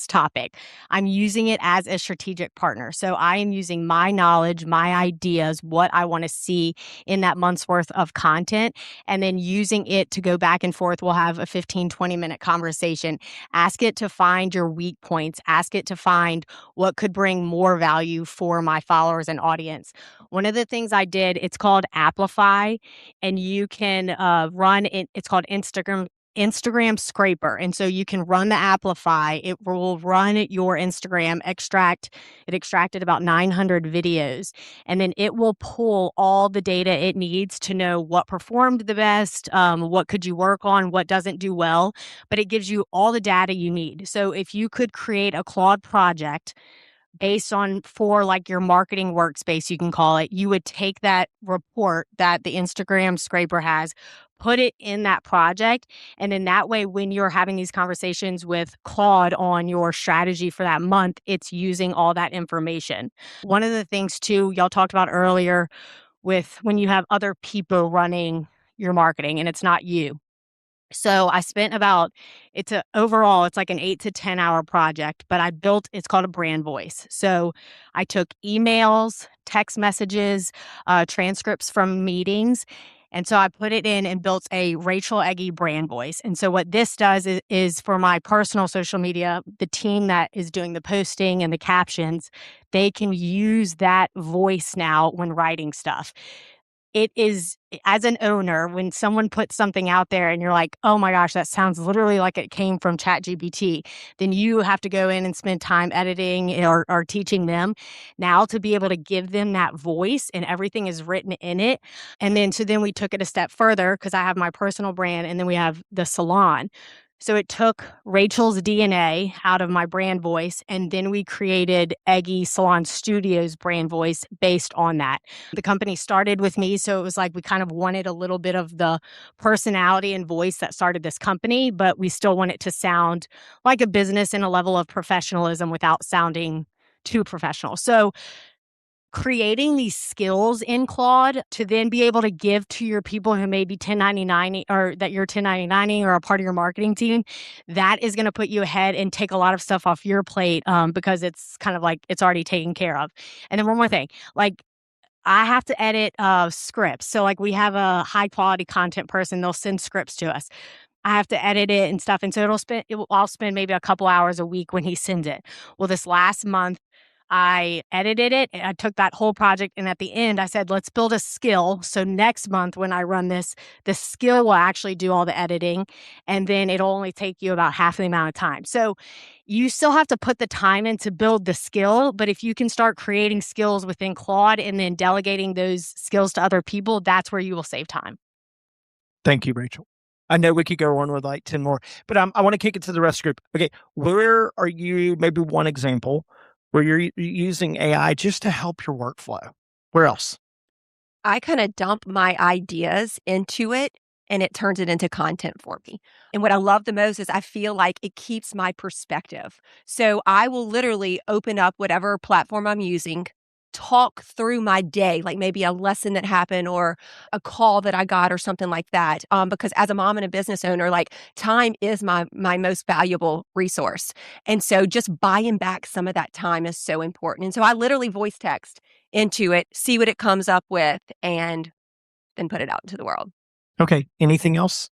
topic. I'm using it as a strategic partner. So I am using my knowledge, my ideas, what I want to see in that month's worth of content, and then using it to go back and forth. We'll have a 15, 20-minute conversation. Ask it to find your weak points. Ask it to find what could bring more value for my followers and audience. One of the things I did, it's called Amplify, and you can run it. It's called Instagram scraper. And so you can run the Amplify. It will run your Instagram It extracted about 900 videos. And then it will pull all the data it needs to know what performed the best, what could you work on, what doesn't do well. But it gives you all the data you need. So if you could create a Claude project based on for like your marketing workspace, you can call it, you would take that report that the Instagram scraper has, put it in that project. And then that way, when you're having these conversations with Claude on your strategy for that month, it's using all that information. One of the things too, y'all talked about earlier with when you have other people running your marketing and it's not you. So I spent overall, it's like an 8 to 10 hour project, but it's called a brand voice. So I took emails, text messages, transcripts from meetings. And so I put it in and built a Rachel Eggy brand voice. And so what this does is for my personal social media, the team that is doing the posting and the captions, they can use that voice now when writing stuff. It is, as an owner, when someone puts something out there and you're like, oh my gosh, that sounds literally like it came from ChatGPT, then you have to go in and spend time editing or teaching them. Now to be able to give them that voice and everything is written in it. And then we took it a step further because I have my personal brand and then we have the salon. So it took Rachel's DNA out of my brand voice, and then we created Eggy Salon Studios brand voice based on that. The company started with me, so it was like we kind of wanted a little bit of the personality and voice that started this company, but we still want it to sound like a business and a level of professionalism without sounding too professional. So creating these skills in Claude to then be able to give to your people who may be 1099 or that you're 1099 or a part of your marketing team, that is going to put you ahead and take a lot of stuff off your plate because it's kind of like it's already taken care of. And then one more thing, like I have to edit scripts. So like we have a high quality content person, they'll send scripts to us. I have to edit it and stuff. And so I'll spend maybe a couple hours a week when he sends it. Well, this last month, I edited it and I took that whole project. And at the end, I said, let's build a skill. So next month, when I run this, the skill will actually do all the editing. And then it'll only take you about half the amount of time. So you still have to put the time in to build the skill. But if you can start creating skills within Claude and then delegating those skills to other people, that's where you will save time. Thank you, Rachel. I know we could go on with like 10 more, but I want to kick it to the rest of the group. Okay, where are you, maybe one example, where you're using AI just to help your workflow? Where else? I kind of dump my ideas into it and it turns it into content for me. And what I love the most is I feel like it keeps my perspective. So I will literally open up whatever platform I'm using, talk through my day, like maybe a lesson that happened or a call that I got or something like that. Because as a mom and a business owner, like time is my most valuable resource. And so just buying back some of that time is so important. And so I literally voice text into it, see what it comes up with, and then put it out into the world. Okay, anything else?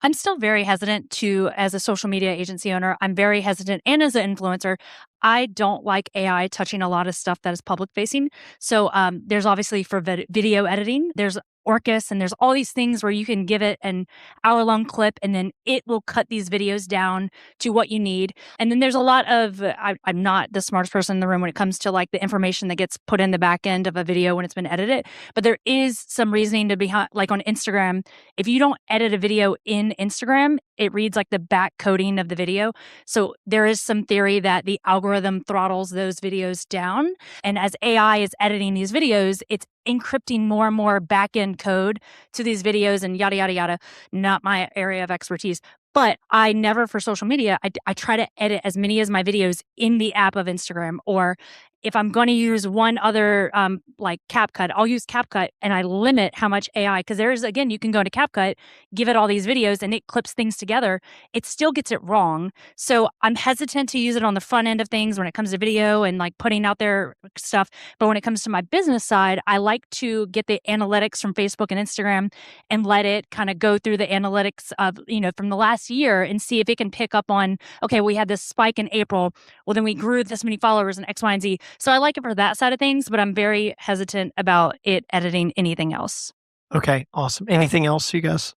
I'm still very hesitant to, as a social media agency owner, I'm very hesitant. And as an influencer, I don't like AI touching a lot of stuff that is public facing. So there's obviously for video editing, there's Orcus, and there's all these things where you can give it an hour-long clip and then it will cut these videos down to what you need. And then there's a lot of, I'm not the smartest person in the room when it comes to like the information that gets put in the back end of a video when it's been edited. But there is some reasoning to behind, like on Instagram, if you don't edit a video in Instagram, it reads like the back coding of the video. So there is some theory that the algorithm throttles those videos down. And as AI is editing these videos, it's encrypting more and more back-end code to these videos and yada, yada, yada. Not my area of expertise. But I never, for social media, I try to edit as many as my videos in the app of Instagram. Or if I'm going to use one other, like CapCut, I'll use CapCut and I limit how much AI, because there's, again, you can go to CapCut, give it all these videos and it clips things together. It still gets it wrong. So I'm hesitant to use it on the front end of things when it comes to video and like putting out their stuff. But when it comes to my business side, I like to get the analytics from Facebook and Instagram and let it kind of go through the analytics of, from the last year and see if it can pick up on, okay, we had this spike in April. Well, then we grew this many followers in X, Y, and Z. So I like it for that side of things, but I'm very hesitant about it editing anything else. Okay, awesome. Anything else, you guys?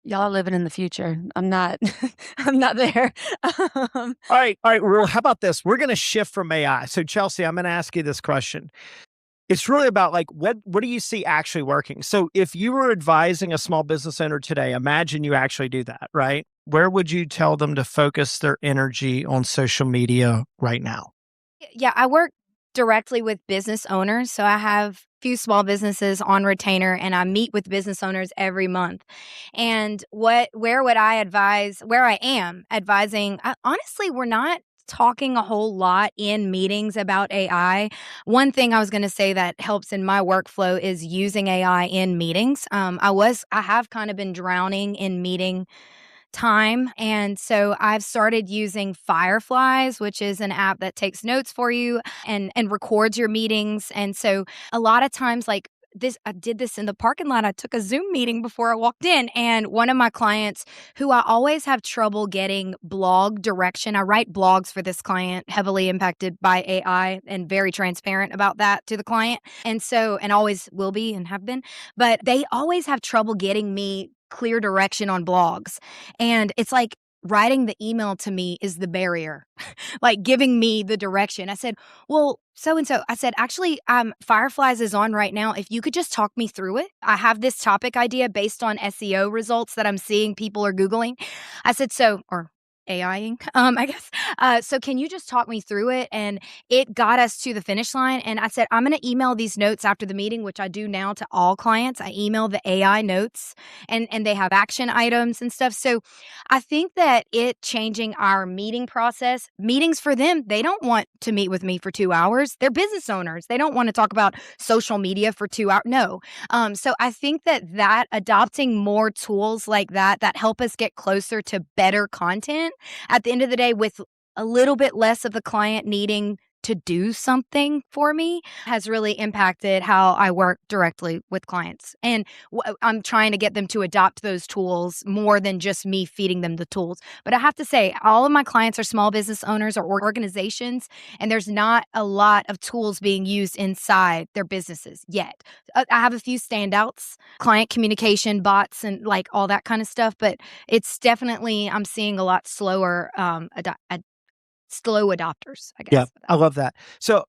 Y'all are living in the future. I'm not. I'm not there. All right. Well, how about this? We're going to shift from AI. So Chelsea, I'm going to ask you this question. It's really about like, what do you see actually working? So if you were advising a small business owner today, imagine you actually do that, right? Where would you tell them to focus their energy on social media right now? Yeah, I work directly with business owners. So I have a few small businesses on retainer and I meet with business owners every month. And where I am advising, honestly, we're not talking a whole lot in meetings about AI. One thing I was going to say that helps in my workflow is using AI in meetings. I have kind of been drowning in meeting time. And so I've started using Fireflies, which is an app that takes notes for you and records your meetings. And so a lot of times, like, I did this in the parking lot. I took a Zoom meeting before I walked in, and one of my clients who I always have trouble getting blog direction. I write blogs for this client, heavily impacted by AI and very transparent about that to the client. And always will be and have been, but they always have trouble getting me clear direction on blogs. And it's like writing the email to me is the barrier, like giving me the direction. I said, well, so-and-so, I said, actually, Fireflies is on right now. If you could just talk me through it. I have this topic idea based on SEO results that I'm seeing people are Googling. I said, AIing, I guess. So can you just talk me through it? And it got us to the finish line. And I said, I'm going to email these notes after the meeting, which I do now to all clients. I email the AI notes and they have action items and stuff. So I think that it changing our meeting process, meetings for them, they don't want to meet with me for 2 hours. They're business owners. They don't want to talk about social media for 2 hours. No. So I think that adopting more tools like that help us get closer to better content at the end of the day, with a little bit less of the client needing to do something for me, has really impacted how I work directly with clients. And I'm trying to get them to adopt those tools more than just me feeding them the tools. But I have to say, all of my clients are small business owners or organizations, and there's not a lot of tools being used inside their businesses yet. I have a few standouts, client communication bots and like all that kind of stuff, but it's definitely, I'm seeing a lot slower slow adopters, I guess. Yeah, I love that. So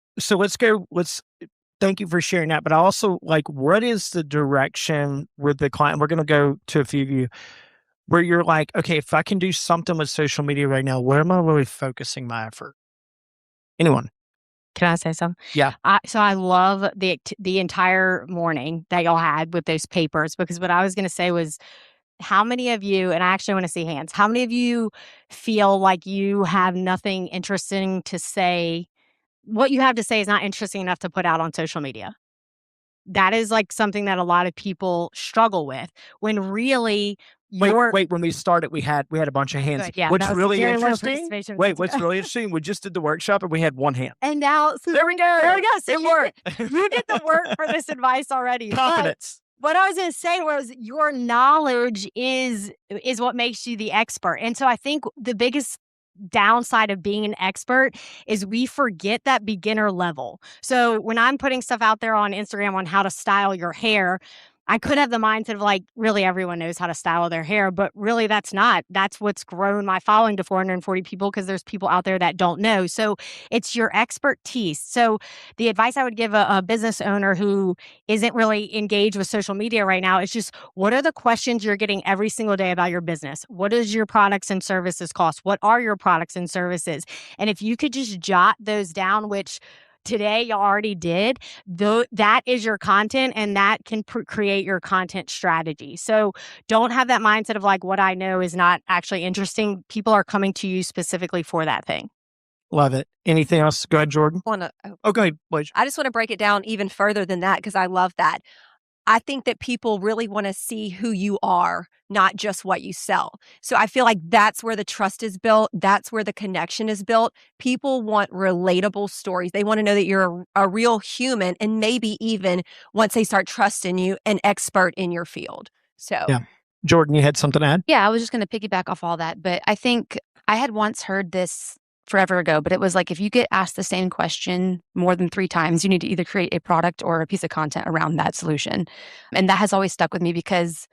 thank you for sharing that. But I also like, what is the direction with the client? We're going to go to a few of you where you're like, okay, if I can do something with social media right now, where am I really focusing my effort? Anyone? Can I say something? Yeah. So I love the entire morning that y'all had with those papers, because what I was going to say was, how many of you, and I actually want to see hands, how many of you feel like you have nothing interesting to say? What you have to say is not interesting enough to put out on social media. That is like something that a lot of people struggle with, when really Wait, when we started, we had a bunch of hands. Good, yeah, What's that was really very low interesting? participation. Wait, what's really interesting? We just did the workshop and we had one hand. And now, so There we go. There we go. So It worked. you did the work for this advice already. Confidence. What I was going to say was, your knowledge is what makes you the expert. And so I think the biggest downside of being an expert is we forget that beginner level. So when I'm putting stuff out there on Instagram on how to style your hair, I could have the mindset of like, really everyone knows how to style their hair, but really that's what's grown my following to 440 people, because there's people out there that don't know. So it's your expertise. So the advice I would give a business owner who isn't really engaged with social media right now is just, what are the questions you're getting every single day about your business? What does your products and services cost? What are your products and services? And if you could just jot those down, which today you already did, though, that is your content, and that can create your content strategy. So don't have that mindset of like, what I know is not actually interesting. People are coming to you specifically for that thing. Love it. Anything else? Go ahead, Jordan. Go ahead, Blaze. I just want to break it down even further than that, because I love that. I think that people really want to see who you are, not just what you sell. So I feel like that's where the trust is built. That's where the connection is built. People want relatable stories. They want to know that you're a real human, and maybe even, once they start trusting you, an expert in your field. So, yeah. Jordan, you had something to add? Yeah, I was just going to piggyback off all that. But I think I had once heard this forever ago, but it was like, if you get asked the same question more than 3 times, you need to either create a product or a piece of content around that solution. And that has always stuck with me, because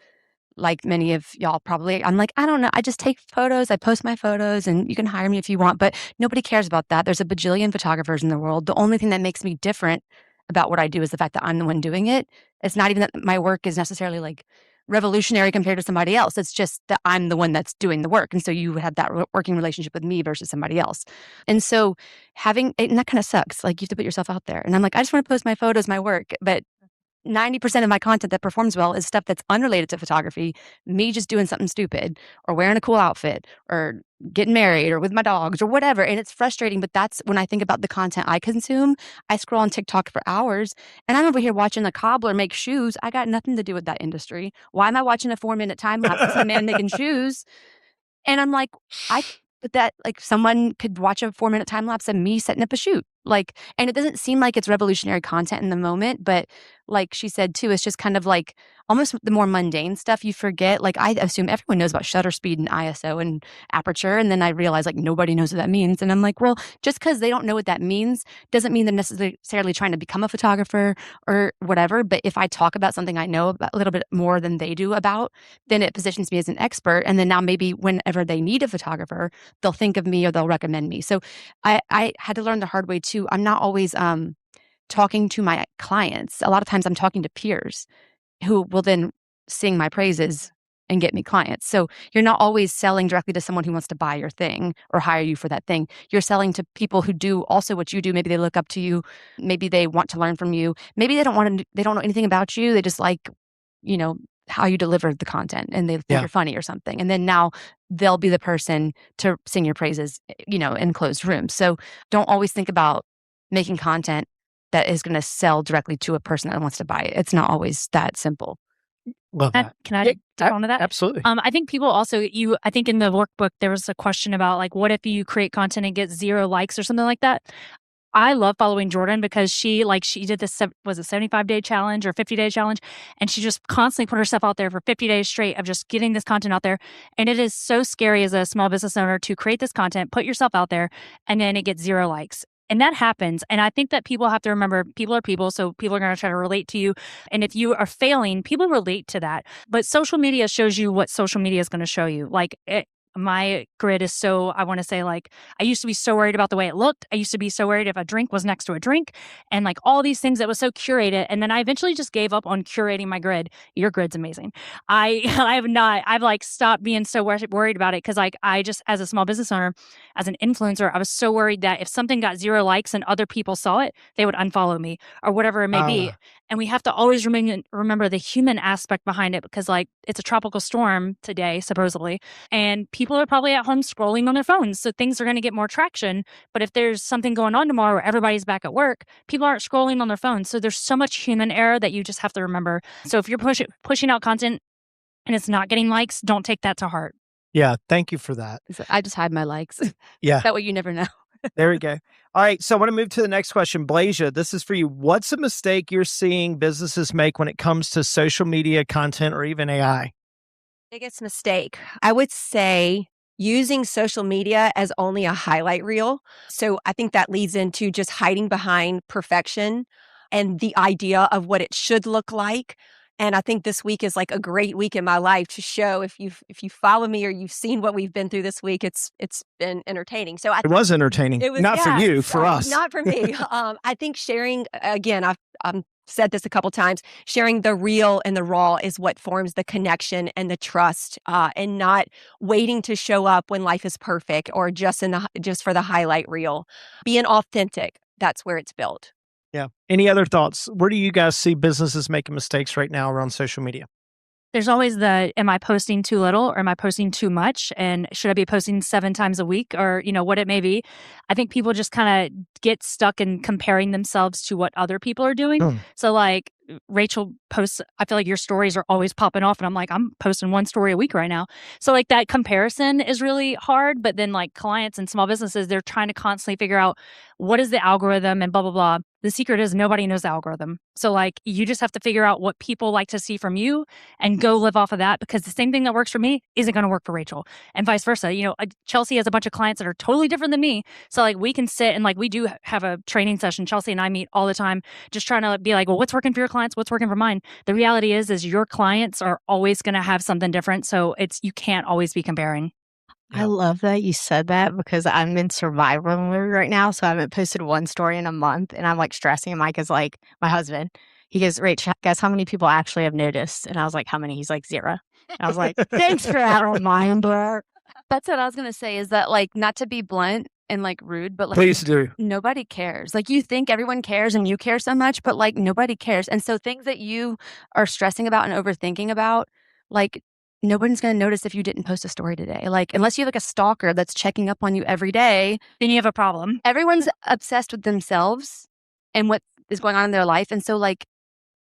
like many of y'all probably, I'm like, I don't know, I just take photos, I post my photos, and you can hire me if you want, but nobody cares about that. There's a bajillion photographers in the world. The only thing that makes me different about what I do is the fact that I'm the one doing it. It's not even that my work is necessarily like revolutionary compared to somebody else. It's just that I'm the one that's doing the work. And so you have that working relationship with me versus somebody else. And so and that kind of sucks. Like, you have to put yourself out there. And I'm like, I just want to post my photos, my work. But 90% of my content that performs well is stuff that's unrelated to photography, me just doing something stupid or wearing a cool outfit or getting married or with my dogs or whatever. And it's frustrating, but that's when I think about the content I consume. I scroll on TikTok for hours and I'm over here watching a cobbler make shoes. I got nothing to do with that industry. Why am I watching a 4-minute time lapse of a man making shoes? And I'm like, but that, like, someone could watch a 4-minute time lapse of me setting up a shoot. Like, and it doesn't seem like it's revolutionary content in the moment, but like she said too, it's just kind of like almost the more mundane stuff you forget. Like, I assume everyone knows about shutter speed and ISO and aperture. And then I realize like nobody knows what that means. And I'm like, well, just because they don't know what that means doesn't mean they're necessarily trying to become a photographer or whatever. But if I talk about something I know about a little bit more than they do about, then it positions me as an expert. And then now maybe whenever they need a photographer, they'll think of me or they'll recommend me. So I had to learn the hard way too. I'm not always talking to my clients. A lot of times I'm talking to peers who will then sing my praises and get me clients. So you're not always selling directly to someone who wants to buy your thing or hire you for that thing. You're selling to people who do also what you do. Maybe they look up to you. Maybe they want to learn from you. Maybe they don't know anything about you. They just like, you know, how you deliver the content and they think Yeah. you're funny or something. And then now they'll be the person to sing your praises, you know, in closed rooms. So don't always think about making content that is going to sell directly to a person that wants to buy it. It's not always that simple. Love that. Can I Yeah, tap onto that? Absolutely. I think people also, I think in the workbook, there was a question about like, what if you create content and get 0 likes or something like that? I love following Jordan because she did this, was it 75-day challenge or 50-day challenge? And she just constantly put herself out there for 50 days straight of just getting this content out there. And it is so scary as a small business owner to create this content, put yourself out there, and then it gets 0 likes. And that happens. And I think that people have to remember people are people. So people are going to try to relate to you. And if you are failing, people relate to that. But social media shows you what social media is going to show you. My grid is so, I want to say, like, I used to be so worried about the way it looked. I used to be so worried if a drink was next to a drink and like all these things that was so curated. And then I eventually just gave up on curating my grid. Your grid's amazing. I've like stopped being so worried about it because like I just, as a small business owner, as an influencer, I was so worried that if something got 0 likes and other people saw it, they would unfollow me or whatever it may be. And we have to always remember the human aspect behind it because like it's a tropical storm today, supposedly, and people are probably at home scrolling on their phones. So things are going to get more traction. But if there's something going on tomorrow where everybody's back at work, people aren't scrolling on their phones. So there's so much human error that you just have to remember. So if you're pushing out content and it's not getting likes, don't take that to heart. Yeah. Thank you for that. I just hide my likes. Yeah. That way you never know. There we go. All right. So I want to move to the next question. Blasia, this is for you. What's a mistake you're seeing businesses make when it comes to social media content or even AI? Biggest mistake, I would say using social media as only a highlight reel. So I think that leads into just hiding behind perfection and the idea of what it should look like. And I think this week is like a great week in my life to show if you follow me or you've seen what we've been through this week, it's been entertaining. So It was entertaining. It was, not for you, for us. Not for me. I think sharing, again, I've said this a couple times, sharing the real and the raw is what forms the connection and the trust, and not waiting to show up when life is perfect or just for the highlight reel. Being authentic, that's where it's built. Yeah. Any other thoughts? Where do you guys see businesses making mistakes right now around social media? There's always am I posting too little or am I posting too much? And should I be posting 7 times a week or, what it may be? I think people just kind of get stuck in comparing themselves to what other people are doing. So like Rachel posts, I feel like your stories are always popping off and I'm like, I'm posting 1 story a week right now. So like that comparison is really hard. But then like clients and small businesses, they're trying to constantly figure out what is the algorithm and blah, blah, blah. The secret is nobody knows the algorithm. So like you just have to figure out what people like to see from you and go live off of that because the same thing that works for me isn't going to work for Rachel and vice versa. Chelsea has a bunch of clients that are totally different than me. So like we can sit and like we do have a training session. Chelsea and I meet all the time just trying to be like, well, what's working for your clients? What's working for mine? The reality is your clients are always going to have something different. So you can't always be comparing. I love that you said that because I'm in survival mode right now. So I haven't posted 1 story in a month and I'm like stressing. And Mike is like, my husband, he goes, Rach, guess how many people actually have noticed? And I was like, how many? He's like 0. I was like, thanks for that reminder. That's what I was going to say is that like, not to be blunt and like rude, but like, Please do. Nobody cares. Like you think everyone cares and you care so much, but like nobody cares. And so things that you are stressing about and overthinking about, like nobody's going to notice if you didn't post a story today. Like, unless you have like a stalker that's checking up on you every day, then you have a problem. Everyone's obsessed with themselves and what is going on in their life. And so like,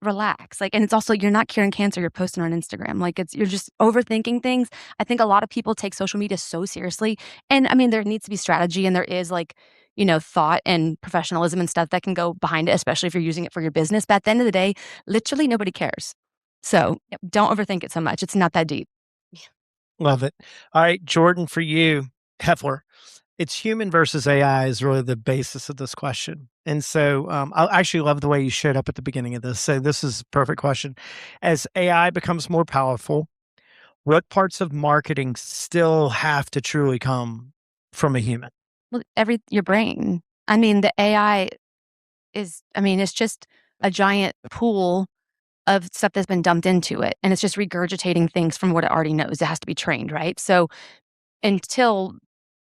relax. Like, and it's also, you're not curing cancer, you're posting on Instagram. Like you're just overthinking things. I think a lot of people take social media so seriously. And I mean, there needs to be strategy and there is like, thought and professionalism and stuff that can go behind it, especially if you're using it for your business. But at the end of the day, literally nobody cares. So don't overthink it so much. It's not that deep. Love it. All right, Jordan, for you, Heffler, it's human versus AI is really the basis of this question. And so I actually love the way you showed up at the beginning of this. So this is a perfect question. As AI becomes more powerful, what parts of marketing still have to truly come from a human? Well, your brain. I mean, the AI it's just a giant pool of stuff that's been dumped into it. And it's just regurgitating things from what it already knows. It has to be trained, right? So until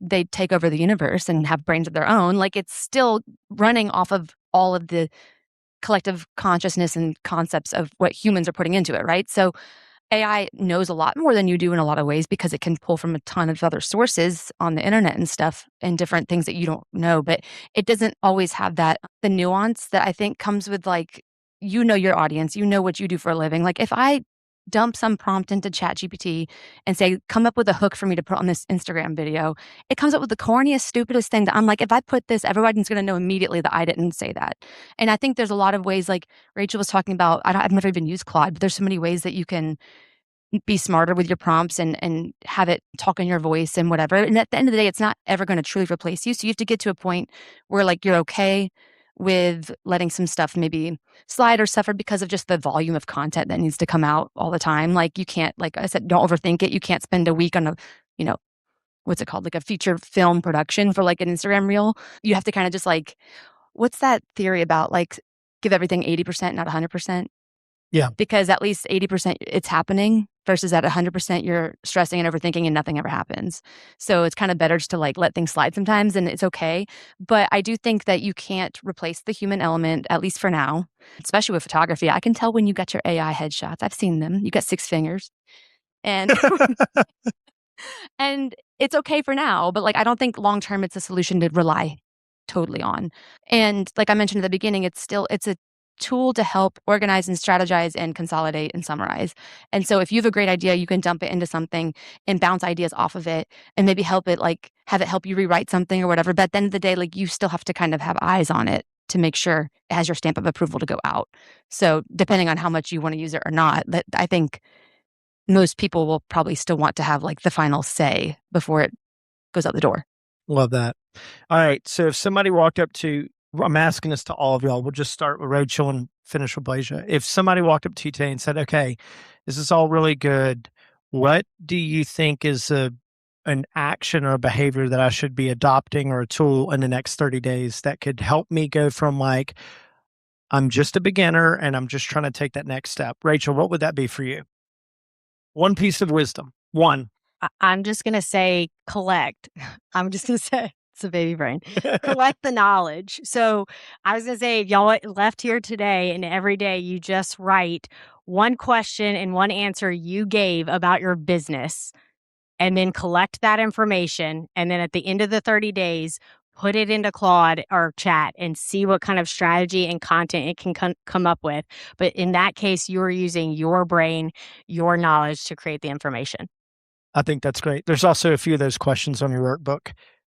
they take over the universe and have brains of their own, like it's still running off of all of the collective consciousness and concepts of what humans are putting into it, right? So AI knows a lot more than you do in a lot of ways because it can pull from a ton of other sources on the internet and stuff and different things that you don't know. But it doesn't always have the nuance that I think comes with like, you know, your audience, you know what you do for a living. Like if I dump some prompt into ChatGPT and say, come up with a hook for me to put on this Instagram video, it comes up with the corniest, stupidest thing that I'm like, if I put this, everybody's going to know immediately that I didn't say that. And I think there's a lot of ways, like Rachel was talking about, I've never even used Claude, but there's so many ways that you can be smarter with your prompts and have it talk in your voice and whatever. And at the end of the day, it's not ever going to truly replace you. So you have to get to a point where like you're okay with letting some stuff maybe slide or suffer because of just the volume of content that needs to come out all the time. Like you can't, like I said, don't overthink it. You can't spend a week on what's it called? Like a feature film production for like an Instagram reel. You have to kind of just like, what's that theory about? Like give everything 80%, not 100%. Yeah. Because at least 80% it's happening versus at 100% you're stressing and overthinking and nothing ever happens. So it's kind of better just to like let things slide sometimes and it's okay. But I do think that you can't replace the human element, at least for now, especially with photography. I can tell when you got your AI headshots. I've seen them. You got 6 fingers. And and it's okay for now, but like I don't think long term it's a solution to rely totally on. And like I mentioned at the beginning, it's a tool to help organize and strategize and consolidate and summarize. And so if you have a great idea, you can dump it into something and bounce ideas off of it and maybe have it help you rewrite something or whatever. But at the end of the day, like you still have to kind of have eyes on it to make sure it has your stamp of approval to go out. So depending on how much you want to use it or not, that I think most people will probably still want to have like the final say before it goes out the door. Love that. All right. So if somebody walked up to, I'm asking this to all of y'all. We'll just start with Rachel and finish with Blasia. If somebody walked up to you today and said, okay, this is all really good, what do you think is an action or a behavior that I should be adopting or a tool in the next 30 days that could help me go from like, I'm just a beginner and I'm just trying to take that next step? Rachel, what would that be for you? One piece of wisdom. One. I'm just going to say collect. I'm just going to say it's a baby brain. Collect the knowledge. So I was going to say, if y'all left here today and every day you just write one question and one answer you gave about your business and then collect that information. And then at the end of the 30 days, put it into Claude or chat and see what kind of strategy and content it can come up with. But in that case, you're using your brain, your knowledge to create the information. I think that's great. There's also a few of those questions on your workbook.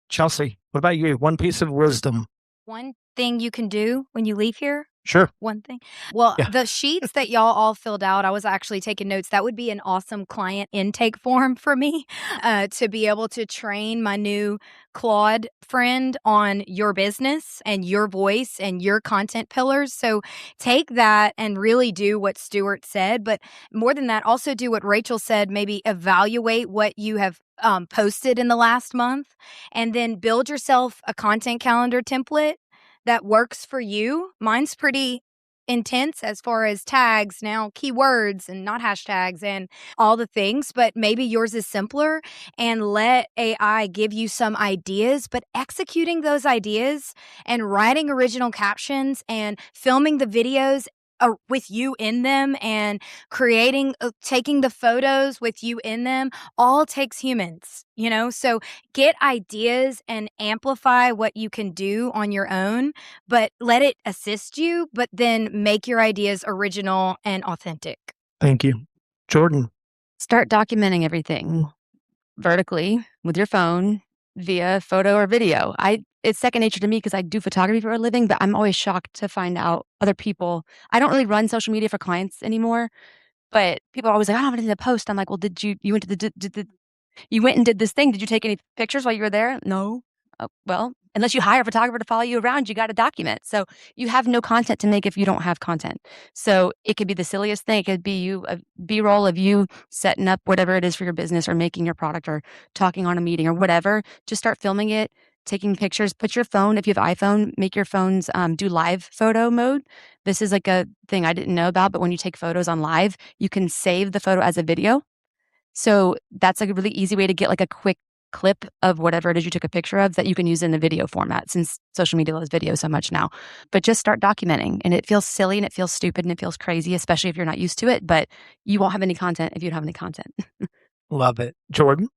Chelsea, what about you? One piece of wisdom. One thing you can do when you leave here. Sure. One thing. Well, Yeah. the sheets that y'all all filled out, I was actually taking notes. That would be an awesome client intake form for me to be able to train my new Claude friend on your business and your voice and your content pillars. So take that and really do what Stuart said. But more than that, also do what Rachel said, maybe evaluate what you have posted in the last month and then build yourself a content calendar template that works for you. Mine's pretty intense as far as tags now, keywords and not hashtags and all the things, but maybe yours is simpler and let AI give you some ideas, but executing those ideas and writing original captions and filming the videos with you in them and creating, taking the photos with you in them, all takes humans, So get ideas and amplify what you can do on your own, but let it assist you, but then make your ideas original and authentic. Thank you. Jordan. Start documenting everything vertically with your phone via photo or video. It's second nature to me because I do photography for a living, but I'm always shocked to find out other people. I don't really run social media for clients anymore, but people are always like, I don't have anything to post. I'm like, well, you went to you went and did this thing. Did you take any pictures while you were there? No. Well, unless you hire a photographer to follow you around, you got to document. So you have no content to make if you don't have content. So it could be the silliest thing. It could be a B-roll of you setting up whatever it is for your business or making your product or talking on a meeting or whatever. Just start filming it. taking pictures. Put your phone, if you have iPhone, make your phones do live photo mode. This is like a thing I didn't know about, but when you take photos on live, you can save the photo as a video. So that's like a really easy way to get like a quick clip of whatever it is you took a picture of that you can use in the video format, since social media loves video so much now. But just start documenting, and it feels silly and it feels stupid and it feels crazy, especially if you're not used to it, but you won't have any content if you don't have any content. Love it. Jordan?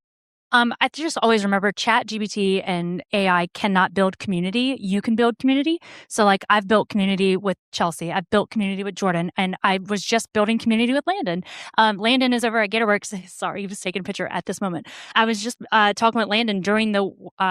I just always remember ChatGPT and AI cannot build community. You can build community. So like I've built community with Chelsea. I've built community with Jordan, and I was just building community with Landon. Landon is over at GetterWorks. Sorry, he was taking a picture at this moment. I was just talking with Landon during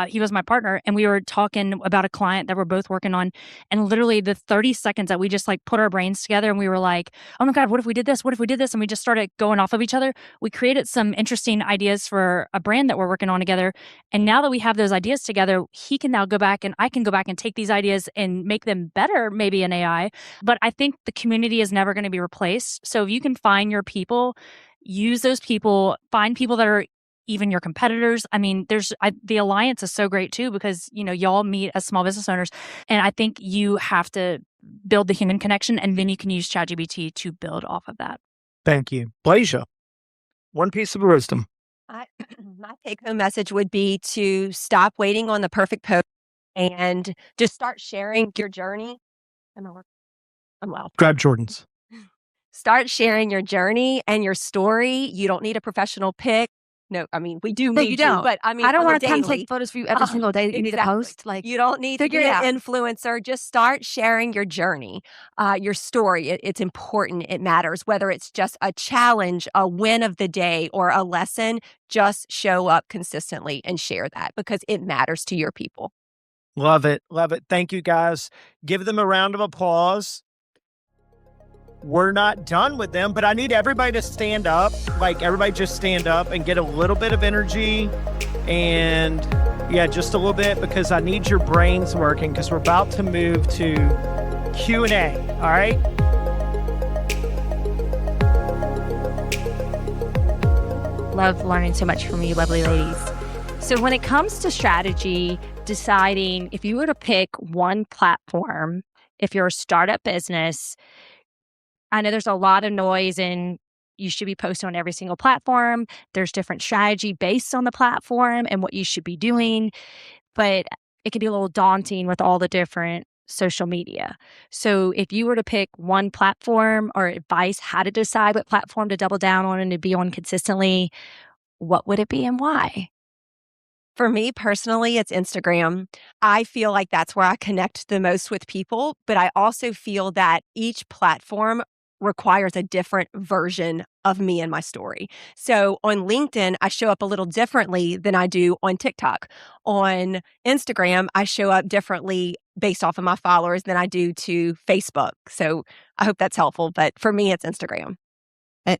he was my partner, and we were talking about a client that we're both working on. And literally the 30 seconds that we just like put our brains together and we were like, oh my God, what if we did this? What if we did this? And we just started going off of each other. We created some interesting ideas for a brand that we're working on together. And now that we have those ideas together, he can now go back and I can go back and take these ideas and make them better, maybe in AI. But I think the community is never going to be replaced. So if you can find your people, use those people, find people that are even your competitors. I mean, the alliance is so great too, because, y'all meet as small business owners. And I think you have to build the human connection, and then you can use ChatGPT to build off of that. Thank you. Blasia, one piece of wisdom. My take-home message would be to stop waiting on the perfect post and just start sharing your journey. I'm loud. Grab Jordan's. Start sharing your journey and your story. You don't need a professional pic. No, I mean, we do No, need you don't. but I mean, I don't want to come take photos for you every single day that you need to post. Like, you don't need to be figure it out. an influencer. Just start sharing your journey, your story. It's important. It matters. Whether it's just a challenge, a win of the day, or a lesson, just show up consistently and share that because it matters to your people. Love it. Love it. Thank you, guys. Give them a round of applause. We're not done with them, but I need everybody to stand up. Like, everybody just stand up and get a little bit of energy. And yeah, just a little bit, because I need your brains working, because we're about to move to Q&A. All right. Love learning so much from you lovely ladies. So when it comes to strategy, deciding if you were to pick one platform, if you're a startup business, I know there's a lot of noise and you should be posting on every single platform. There's different strategy based on the platform and what you should be doing, but it can be a little daunting with all the different social media. So if you were to pick one platform or advice how to decide what platform to double down on and to be on consistently, what would it be and why? For me personally, it's Instagram. I feel like that's where I connect the most with people, but I also feel that each platform requires a different version of me and my story. So on LinkedIn, I show up a little differently than I do on TikTok. On Instagram, I show up differently based off of my followers than I do to Facebook. So I hope that's helpful, but for me, it's Instagram.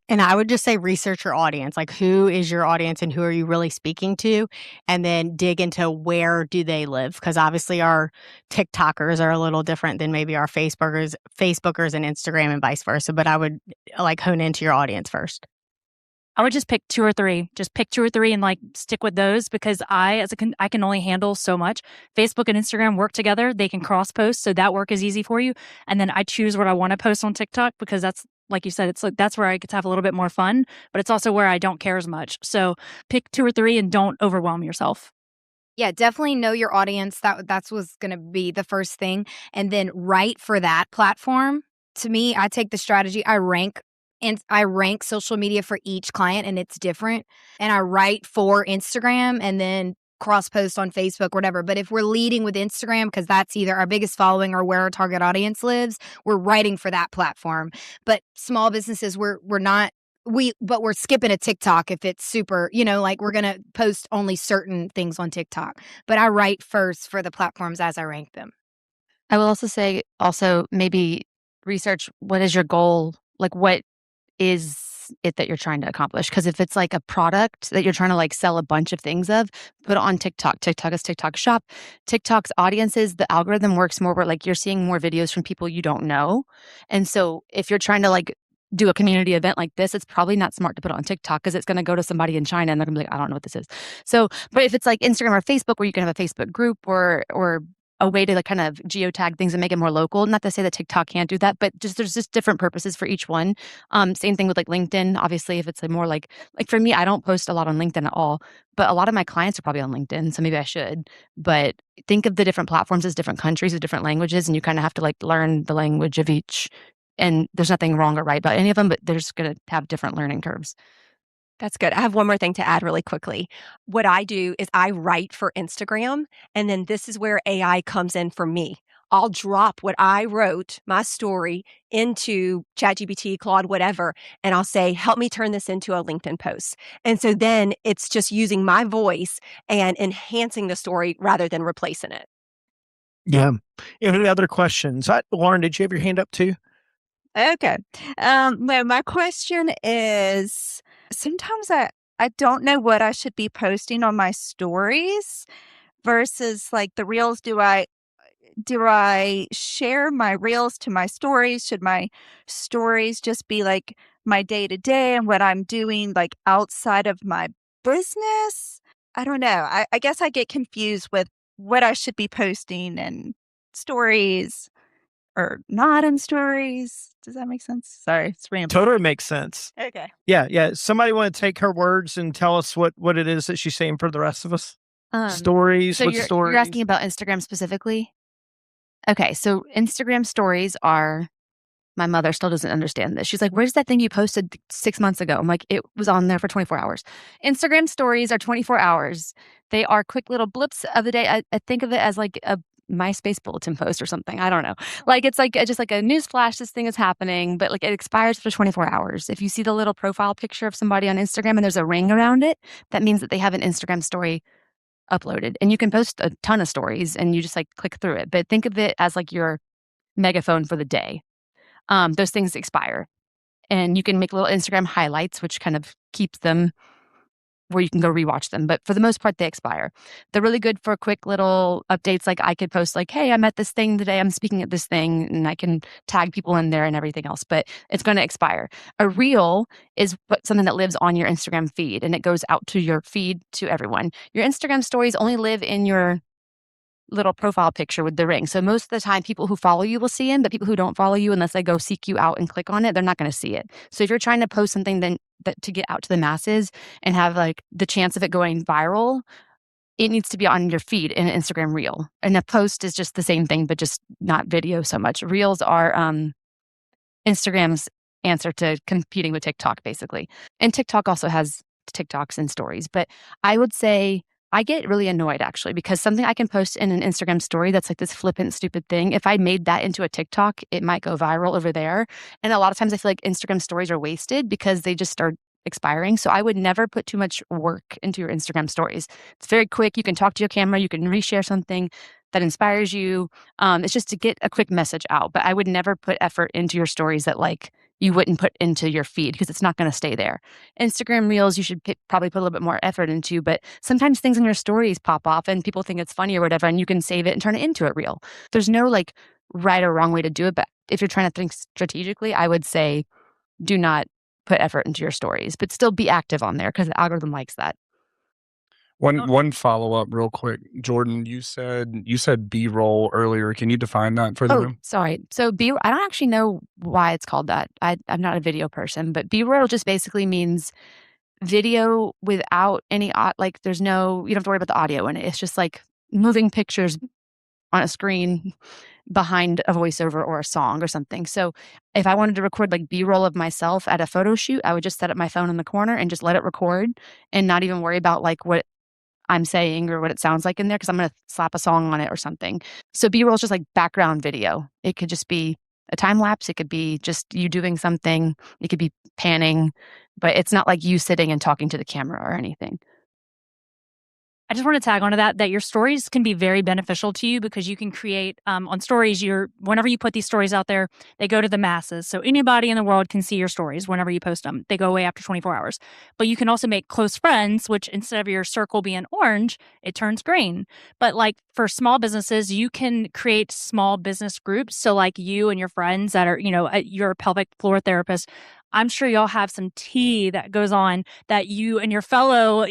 And I would just say research your audience. Like, who is your audience and who are you really speaking to? And then dig into where do they live? Because obviously our TikTokers are a little different than maybe our Facebookers and Instagram and vice versa. But I would like hone into your audience first. I would just pick two or three. Just pick two or three and like stick with those, because I can only handle so much. Facebook and Instagram work together. They can cross post. So that work is easy for you. And then I choose what I want to post on TikTok, because that's, like you said, it's like that's where I get to have a little bit more fun, but it's also where I don't care as much. So pick two or three and don't overwhelm yourself. Yeah, definitely know your audience. That's what's going to be the first thing. And then write for that platform. To me, I take the strategy, I rank social media for each client, and it's different. And I write for Instagram and then cross post on Facebook, whatever. But if we're leading with Instagram, because that's either our biggest following or where our target audience lives, we're writing for that platform. But small businesses, we're skipping a TikTok if it's super, like we're going to post only certain things on TikTok. But I write first for the platforms as I rank them. I will also say, maybe research what is your goal? Like, what is it that you're trying to accomplish? Because if it's like a product that you're trying to like sell a bunch of things of, put it on TikTok. TikTok is TikTok shop. TikTok's audiences, the algorithm works more where like you're seeing more videos from people you don't know. And so if you're trying to like do a community event like this, it's probably not smart to put it on TikTok because it's going to go to somebody in China and they're going to be like, I don't know what this is. So, but if it's like Instagram or Facebook where you can have a Facebook group or a way to like kind of geotag things and make it more local. Not to say that TikTok can't do that, but just there's just different purposes for each one. Same thing with like LinkedIn. Obviously, if it's like more like for me, I don't post a lot on LinkedIn at all, but a lot of my clients are probably on LinkedIn, so maybe I should. But think of the different platforms as different countries with different languages, and you kind of have to like learn the language of each. And there's nothing wrong or right about any of them, but they're just going to have different learning curves. That's good. I have one more thing to add really quickly. What I do is I write for Instagram, and then this is where AI comes in for me. I'll drop what I wrote, my story, into ChatGPT, Claude, whatever, and I'll say, help me turn this into a LinkedIn post. And so then it's just using my voice and enhancing the story rather than replacing it. Yeah. Any other questions? Lauren, did you have your hand up too? Okay. Well, my question is sometimes I don't know what I should be posting on my stories versus like the reels. Do I share my reels to my stories? Should my stories just be like my day to day and what I'm doing like outside of my business? I don't know. I guess I get confused with what I should be posting and stories or not in stories. Does that make sense? Sorry, it's rambling. Totally makes sense. Okay. Yeah. Somebody want to take her words and tell us what it is that she's saying for the rest of us? Stories. So what you're stories? asking about Instagram specifically? Okay, so Instagram stories are. My mother still doesn't understand this. She's like, "Where's that thing you posted 6 months ago?" I'm like, "It was on there for 24 hours." Instagram stories are 24 hours. They are quick little blips of the day. I think of it as like a MySpace bulletin post or something. I don't know. Like it's like just like a news flash. This thing is happening, but like it expires for 24 hours. If you see the little profile picture of somebody on Instagram and there's a ring around it, that means that they have an Instagram story uploaded. And you can post a ton of stories and you just like click through it. But think of it as like your megaphone for the day. Those things expire. And you can make little Instagram highlights, which kind of keeps them where you can go rewatch them. But for the most part, they expire. They're really good for quick little updates. Like I could post like, hey, I'm at this thing today. I'm speaking at this thing. And I can tag people in there and everything else. But it's going to expire. A reel is something that lives on your Instagram feed. And it goes out to your feed to everyone. Your Instagram stories only live in your little profile picture with the ring. So most of the time people who follow you will see them, but people who don't follow you, unless they go seek you out and click on it, they're not going to see it. So if you're trying to post something then that to get out to the masses and have like the chance of it going viral, it needs to be on your feed in an Instagram reel. And a post is just the same thing, but just not video so much. Reels are Instagram's answer to competing with TikTok, basically. And TikTok also has TikToks and stories. But I would say I get really annoyed actually because something I can post in an Instagram story that's like this flippant, stupid thing. If I made that into a TikTok, it might go viral over there. And a lot of times I feel like Instagram stories are wasted because they just start expiring. So I would never put too much work into your Instagram stories. It's very quick. You can talk to your camera. You can reshare something that inspires you. It's just to get a quick message out. But I would never put effort into your stories that like you wouldn't put into your feed because it's not going to stay there. Instagram Reels, you should probably put a little bit more effort into, but sometimes things in your stories pop off and people think it's funny or whatever, and you can save it and turn it into a reel. There's no like right or wrong way to do it, but if you're trying to think strategically, I would say do not put effort into your stories, but still be active on there because the algorithm likes that. One follow-up real quick. Jordan, you said B-roll earlier. Can you define that for the room? Sorry. So I don't actually know why it's called that. I'm not a video person, but B-roll just basically means video without any, like there's no, you don't have to worry about the audio in it. It's just like moving pictures on a screen behind a voiceover or a song or something. So if I wanted to record like B-roll of myself at a photo shoot, I would just set up my phone in the corner and just let it record and not even worry about like what I'm saying or what it sounds like in there because I'm going to slap a song on it or something. So B-roll is just like background video. It could just be a time lapse. It could be just you doing something. It could be panning, but it's not like you sitting and talking to the camera or anything. I just want to tag onto that your stories can be very beneficial to you because you can create on stories. Whenever you put these stories out there, they go to the masses. So anybody in the world can see your stories whenever you post them. They go away after 24 hours. But you can also make close friends, which instead of your circle being orange, it turns green. But like for small businesses, you can create small business groups. So like you and your friends that are, you're a pelvic floor therapist. I'm sure y'all have some tea that goes on that you and your fellow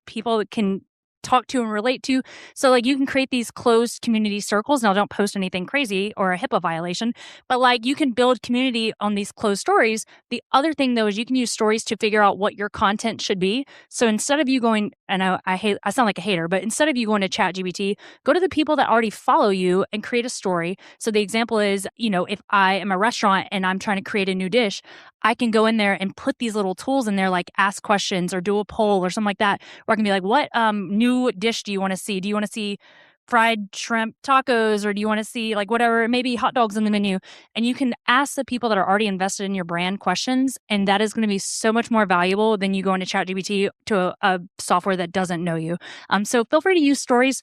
people can talk to and relate to. So like you can create these closed community circles. Now don't post anything crazy or a HIPAA violation, but like you can build community on these closed stories. The other thing though is you can use stories to figure out what your content should be. So instead of you going, I sound like a hater, but instead of you going to ChatGPT, go to the people that already follow you and create a story. So the example is, if I am a restaurant and I'm trying to create a new dish, I can go in there and put these little tools in there, like ask questions or do a poll or something like that, where I can be like, what new dish do you want to see? Do you want to see fried shrimp tacos, or do you want to see like whatever, maybe hot dogs in the menu? And you can ask the people that are already invested in your brand questions. And that is going to be so much more valuable than you going to ChatGPT to a software that doesn't know you. So feel free to use stories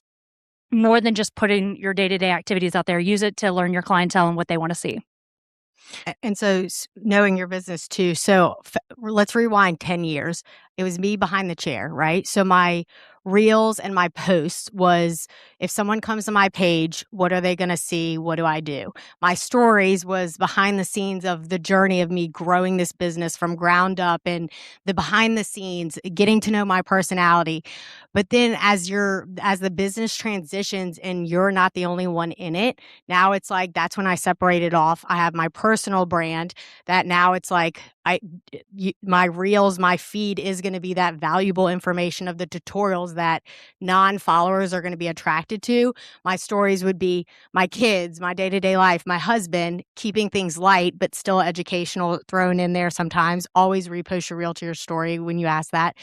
more than just putting your day-to-day activities out there. Use it to learn your clientele and what they want to see. And so knowing your business too. So let's rewind 10 years. It was me behind the chair, right? So my reels and my posts was, if someone comes to my page, what are they going to see? What do I do? My stories was behind the scenes of the journey of me growing this business from ground up and the behind the scenes, getting to know my personality. But then as the business transitions and you're not the only one in it, now it's like, that's when I separate it off. I have my personal brand that now it's like, my reels, my feed is going to be that valuable information of the tutorials that non-followers are going to be attracted to. My stories would be my kids, my day-to-day life, my husband, keeping things light, but still educational thrown in there sometimes. Always repost your reel to your story when you ask that.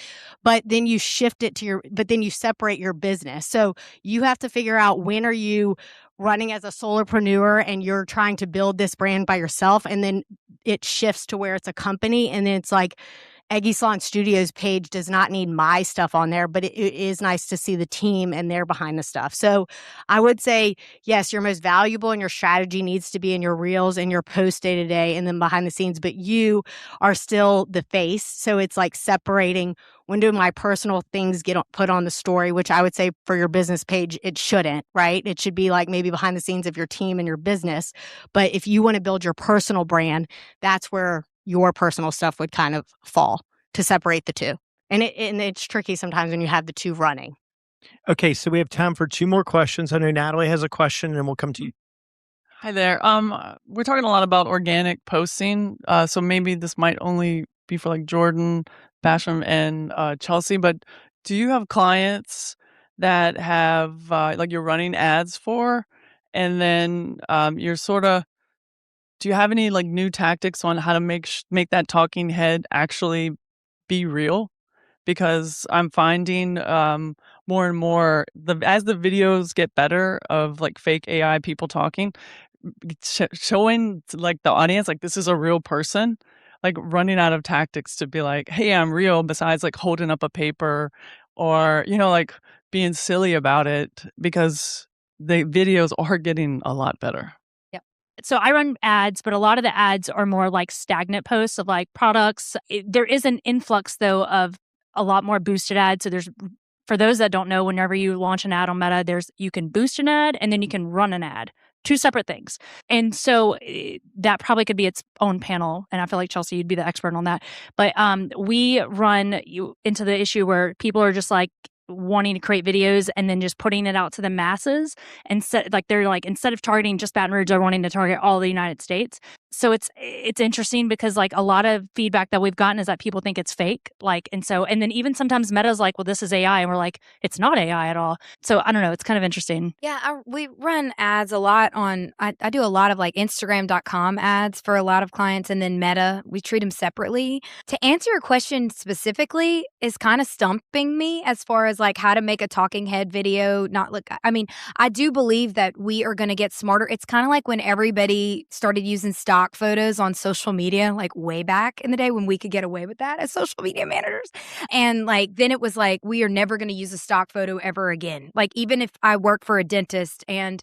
But then you shift it but then you separate your business. So you have to figure out, when are you running as a solopreneur and you're trying to build this brand by yourself, and then it shifts to where it's a company, and then it's like Eggy Salon Studios page does not need my stuff on there, but it is nice to see the team and they're behind the stuff. So I would say, yes, your most valuable and your strategy needs to be in your reels and your post day to day and then behind the scenes, but you are still the face. So it's like separating, when do my personal things get put on the story, which I would say for your business page, it shouldn't, right? It should be like maybe behind the scenes of your team and your business. But if you want to build your personal brand, that's where your personal stuff would kind of fall, to separate the two. And it's tricky sometimes when you have the two running. Okay, so we have time for 2 more questions. I know Natalie has a question, and we'll come to you. Hi there. We're talking a lot about organic posting. So maybe this might only be for like Jordan, Basham, and Chelsea, but do you have clients that have like you're running ads for, and then you're do you have any like new tactics on how to make that talking head actually be real? Because I'm finding more and more, as the videos get better of like fake AI people talking, showing to, like, the audience like this is a real person, like running out of tactics to be like, hey, I'm real, besides like holding up a paper or like being silly about it, because the videos are getting a lot better. So I run ads, but a lot of the ads are more like stagnant posts of like products. There is an influx though of a lot more boosted ads. So for those that don't know, whenever you launch an ad on Meta, you can boost an ad and then you can run an ad. 2 separate things. And so that probably could be its own panel. And I feel like, Chelsea, you'd be the expert on that. But we run you into the issue where people are just like wanting to create videos and then just putting it out to the masses. Instead of targeting just Baton Rouge, they're wanting to target all the United States. So it's interesting because like a lot of feedback that we've gotten is that people think it's fake. And then even sometimes Meta's like, well, this is AI. And we're like, it's not AI at all. So I don't know. It's kind of interesting. Yeah, we run ads a lot on, I do a lot of like Instagram.com ads for a lot of clients, and then Meta, we treat them separately. To answer your question specifically is kind of stumping me as far as as like how to make a talking head video not look. I mean, I do believe that we are going to get smarter. It's kind of like when everybody started using stock photos on social media, like way back in the day when we could get away with that as social media managers. And like then it was like we are never going to use a stock photo ever again. Like even if I work for a dentist and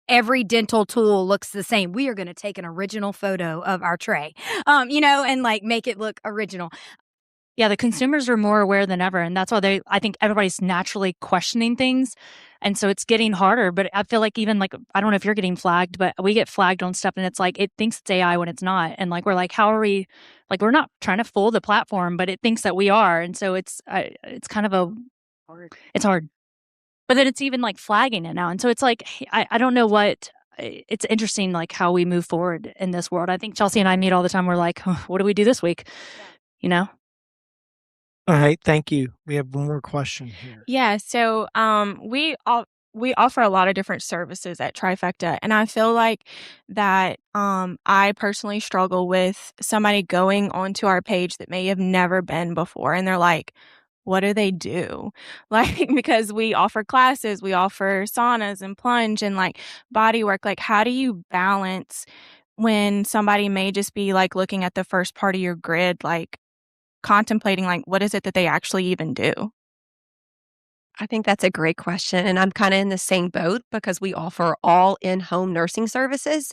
every dental tool looks the same, we are going to take an original photo of our tray, and like make it look original. Yeah, the consumers are more aware than ever. And that's why I think everybody's naturally questioning things. And so it's getting harder. But I feel like even like, I don't know if you're getting flagged, but we get flagged on stuff and it's like, it thinks it's AI when it's not. And like, we're like, how are we, like, we're not trying to fool the platform, but it thinks that we are. And so it's kind of it's hard. But then it's even like flagging it now. And so it's like, I don't know it's interesting, like how we move forward in this world. I think Chelsea and I meet all the time. We're like, what do we do this week? All right, thank you. We have one more question here. Yeah, so we offer a lot of different services at Trifecta, and I feel like that I personally struggle with somebody going onto our page that may have never been before, and they're like, what do they do? Like, because we offer classes, we offer saunas and plunge and like body work. Like, how do you balance when somebody may just be like looking at the first part of your grid, like contemplating like what is it that they actually even do? I think that's a great question. And I'm kind of in the same boat because we offer all in-home nursing services.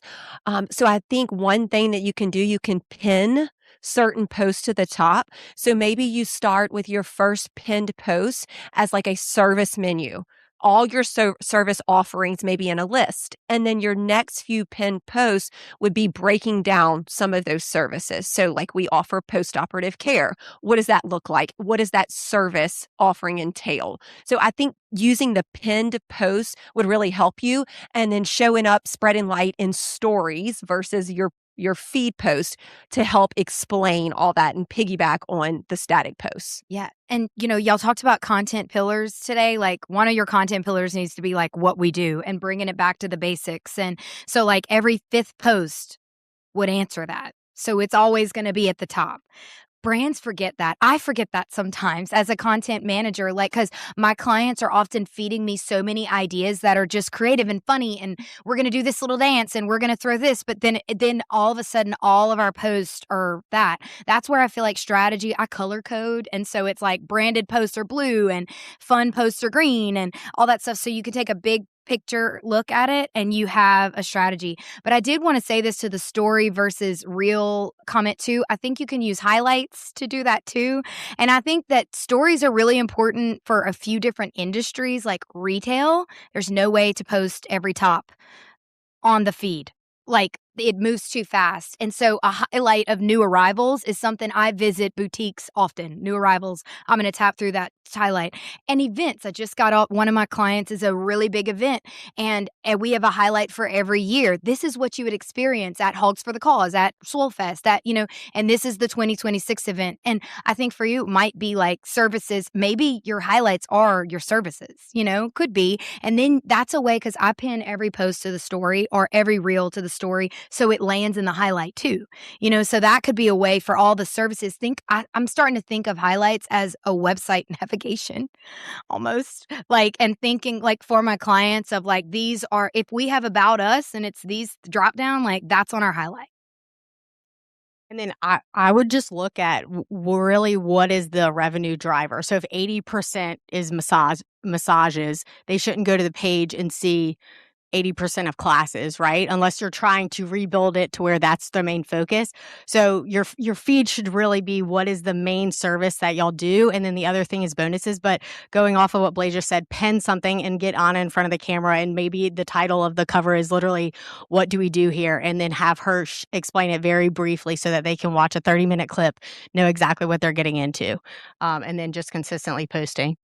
So I think one thing that you can do, you can pin certain posts to the top. So maybe you start with your first pinned post as like a service menu. All your service offerings may be in a list. And then your next few pinned posts would be breaking down some of those services. So like we offer post-operative care. What does that look like? What does that service offering entail? So I think using the pinned post would really help you. And then showing up, spreading light in stories versus your feed post to help explain all that and piggyback on the static posts. Yeah. And, y'all talked about content pillars today. Like one of your content pillars needs to be like what we do and bringing it back to the basics. And so like every fifth post would answer that. So it's always going to be at the top. Brands forget that. I forget that sometimes as a content manager, like, because my clients are often feeding me so many ideas that are just creative and funny. And we're going to do this little dance and we're going to throw this. But then all of a sudden, all of our posts are that. That's where I feel like strategy, I color code. And so it's like branded posts are blue and fun posts are green and all that stuff. So you can take a big picture look at it and you have a strategy. But I did want to say this to the story versus reel comment too. I think you can use highlights to do that too. And I think that stories are really important for a few different industries like retail. There's no way to post every top on the feed. Like it moves too fast. And so a highlight of new arrivals is something I visit boutiques often. New arrivals, I'm going to tap through that highlight. And events, I just got up. One of my clients is a really big event and we have a highlight for every year. This is what you would experience at Hogs for the Cause, at Swolefest, and this is the 2026 event. And I think for you, it might be like services. Maybe your highlights are your services, could be. And then that's a way, because I pin every post to the story or every reel to the story. So it lands in the highlight too, so that could be a way for all the services. I'm starting to think of highlights as a website navigation almost, like, and thinking like for my clients of like, these are, if we have about us and it's these drop down, like that's on our highlight. And then I would just look at really what is the revenue driver. So if 80% is massages, they shouldn't go to the page and see 80% of classes, right? Unless you're trying to rebuild it to where that's the main focus. So your feed should really be what is the main service that y'all do. And then the other thing is bonuses. But going off of what Blaze just said, pen something and get on in front of the camera. And maybe the title of the cover is literally, what do we do here? And then have her explain it very briefly so that they can watch a 30-minute clip, know exactly what they're getting into. And then just consistently posting.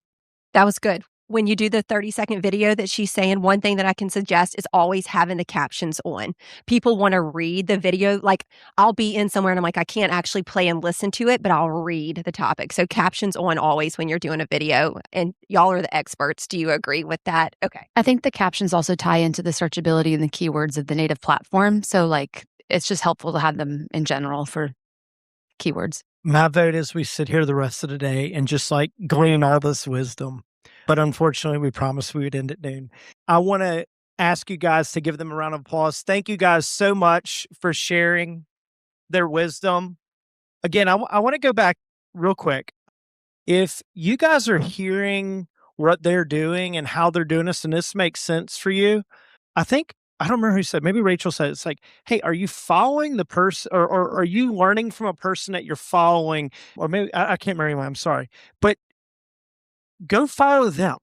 That was good. When you do the 30-second video that she's saying, one thing that I can suggest is always having the captions on. People want to read the video. Like I'll be in somewhere and I'm like, I can't actually play and listen to it, but I'll read the topic. So captions on always when you're doing a video. And y'all are the experts. Do you agree with that? Okay. I think the captions also tie into the searchability and the keywords of the native platform. So like, it's just helpful to have them in general for keywords. My vote is we sit here the rest of the day and just like glean all this wisdom. but unfortunately, we promised we would end at noon. I want to ask you guys to give them a round of applause. Thank you guys so much for sharing their wisdom. Again, I want to go back real quick. If you guys are hearing what they're doing and how they're doing this, and this makes sense for you, I don't remember who said, maybe Rachel said, it's like, hey, are you following the person or are you learning from a person that you're following? Or maybe, I can't remember anyway, I'm sorry. But go follow them.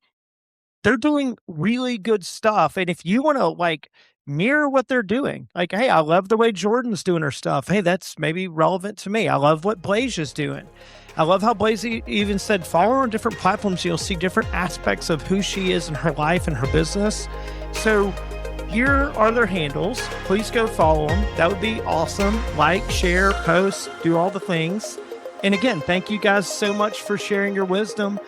They're doing really good stuff. And if you want to like mirror what they're doing, like, hey, I love the way Jordan's doing her stuff. Hey, that's maybe relevant to me. I love what Blaze is doing. I love how Blaze even said follow her on different platforms. You'll see different aspects of who she is in her life and her business. So here are their handles. Please go follow them. That would be awesome. Like, share, post, do all the things. And again, thank you guys so much for sharing your wisdom.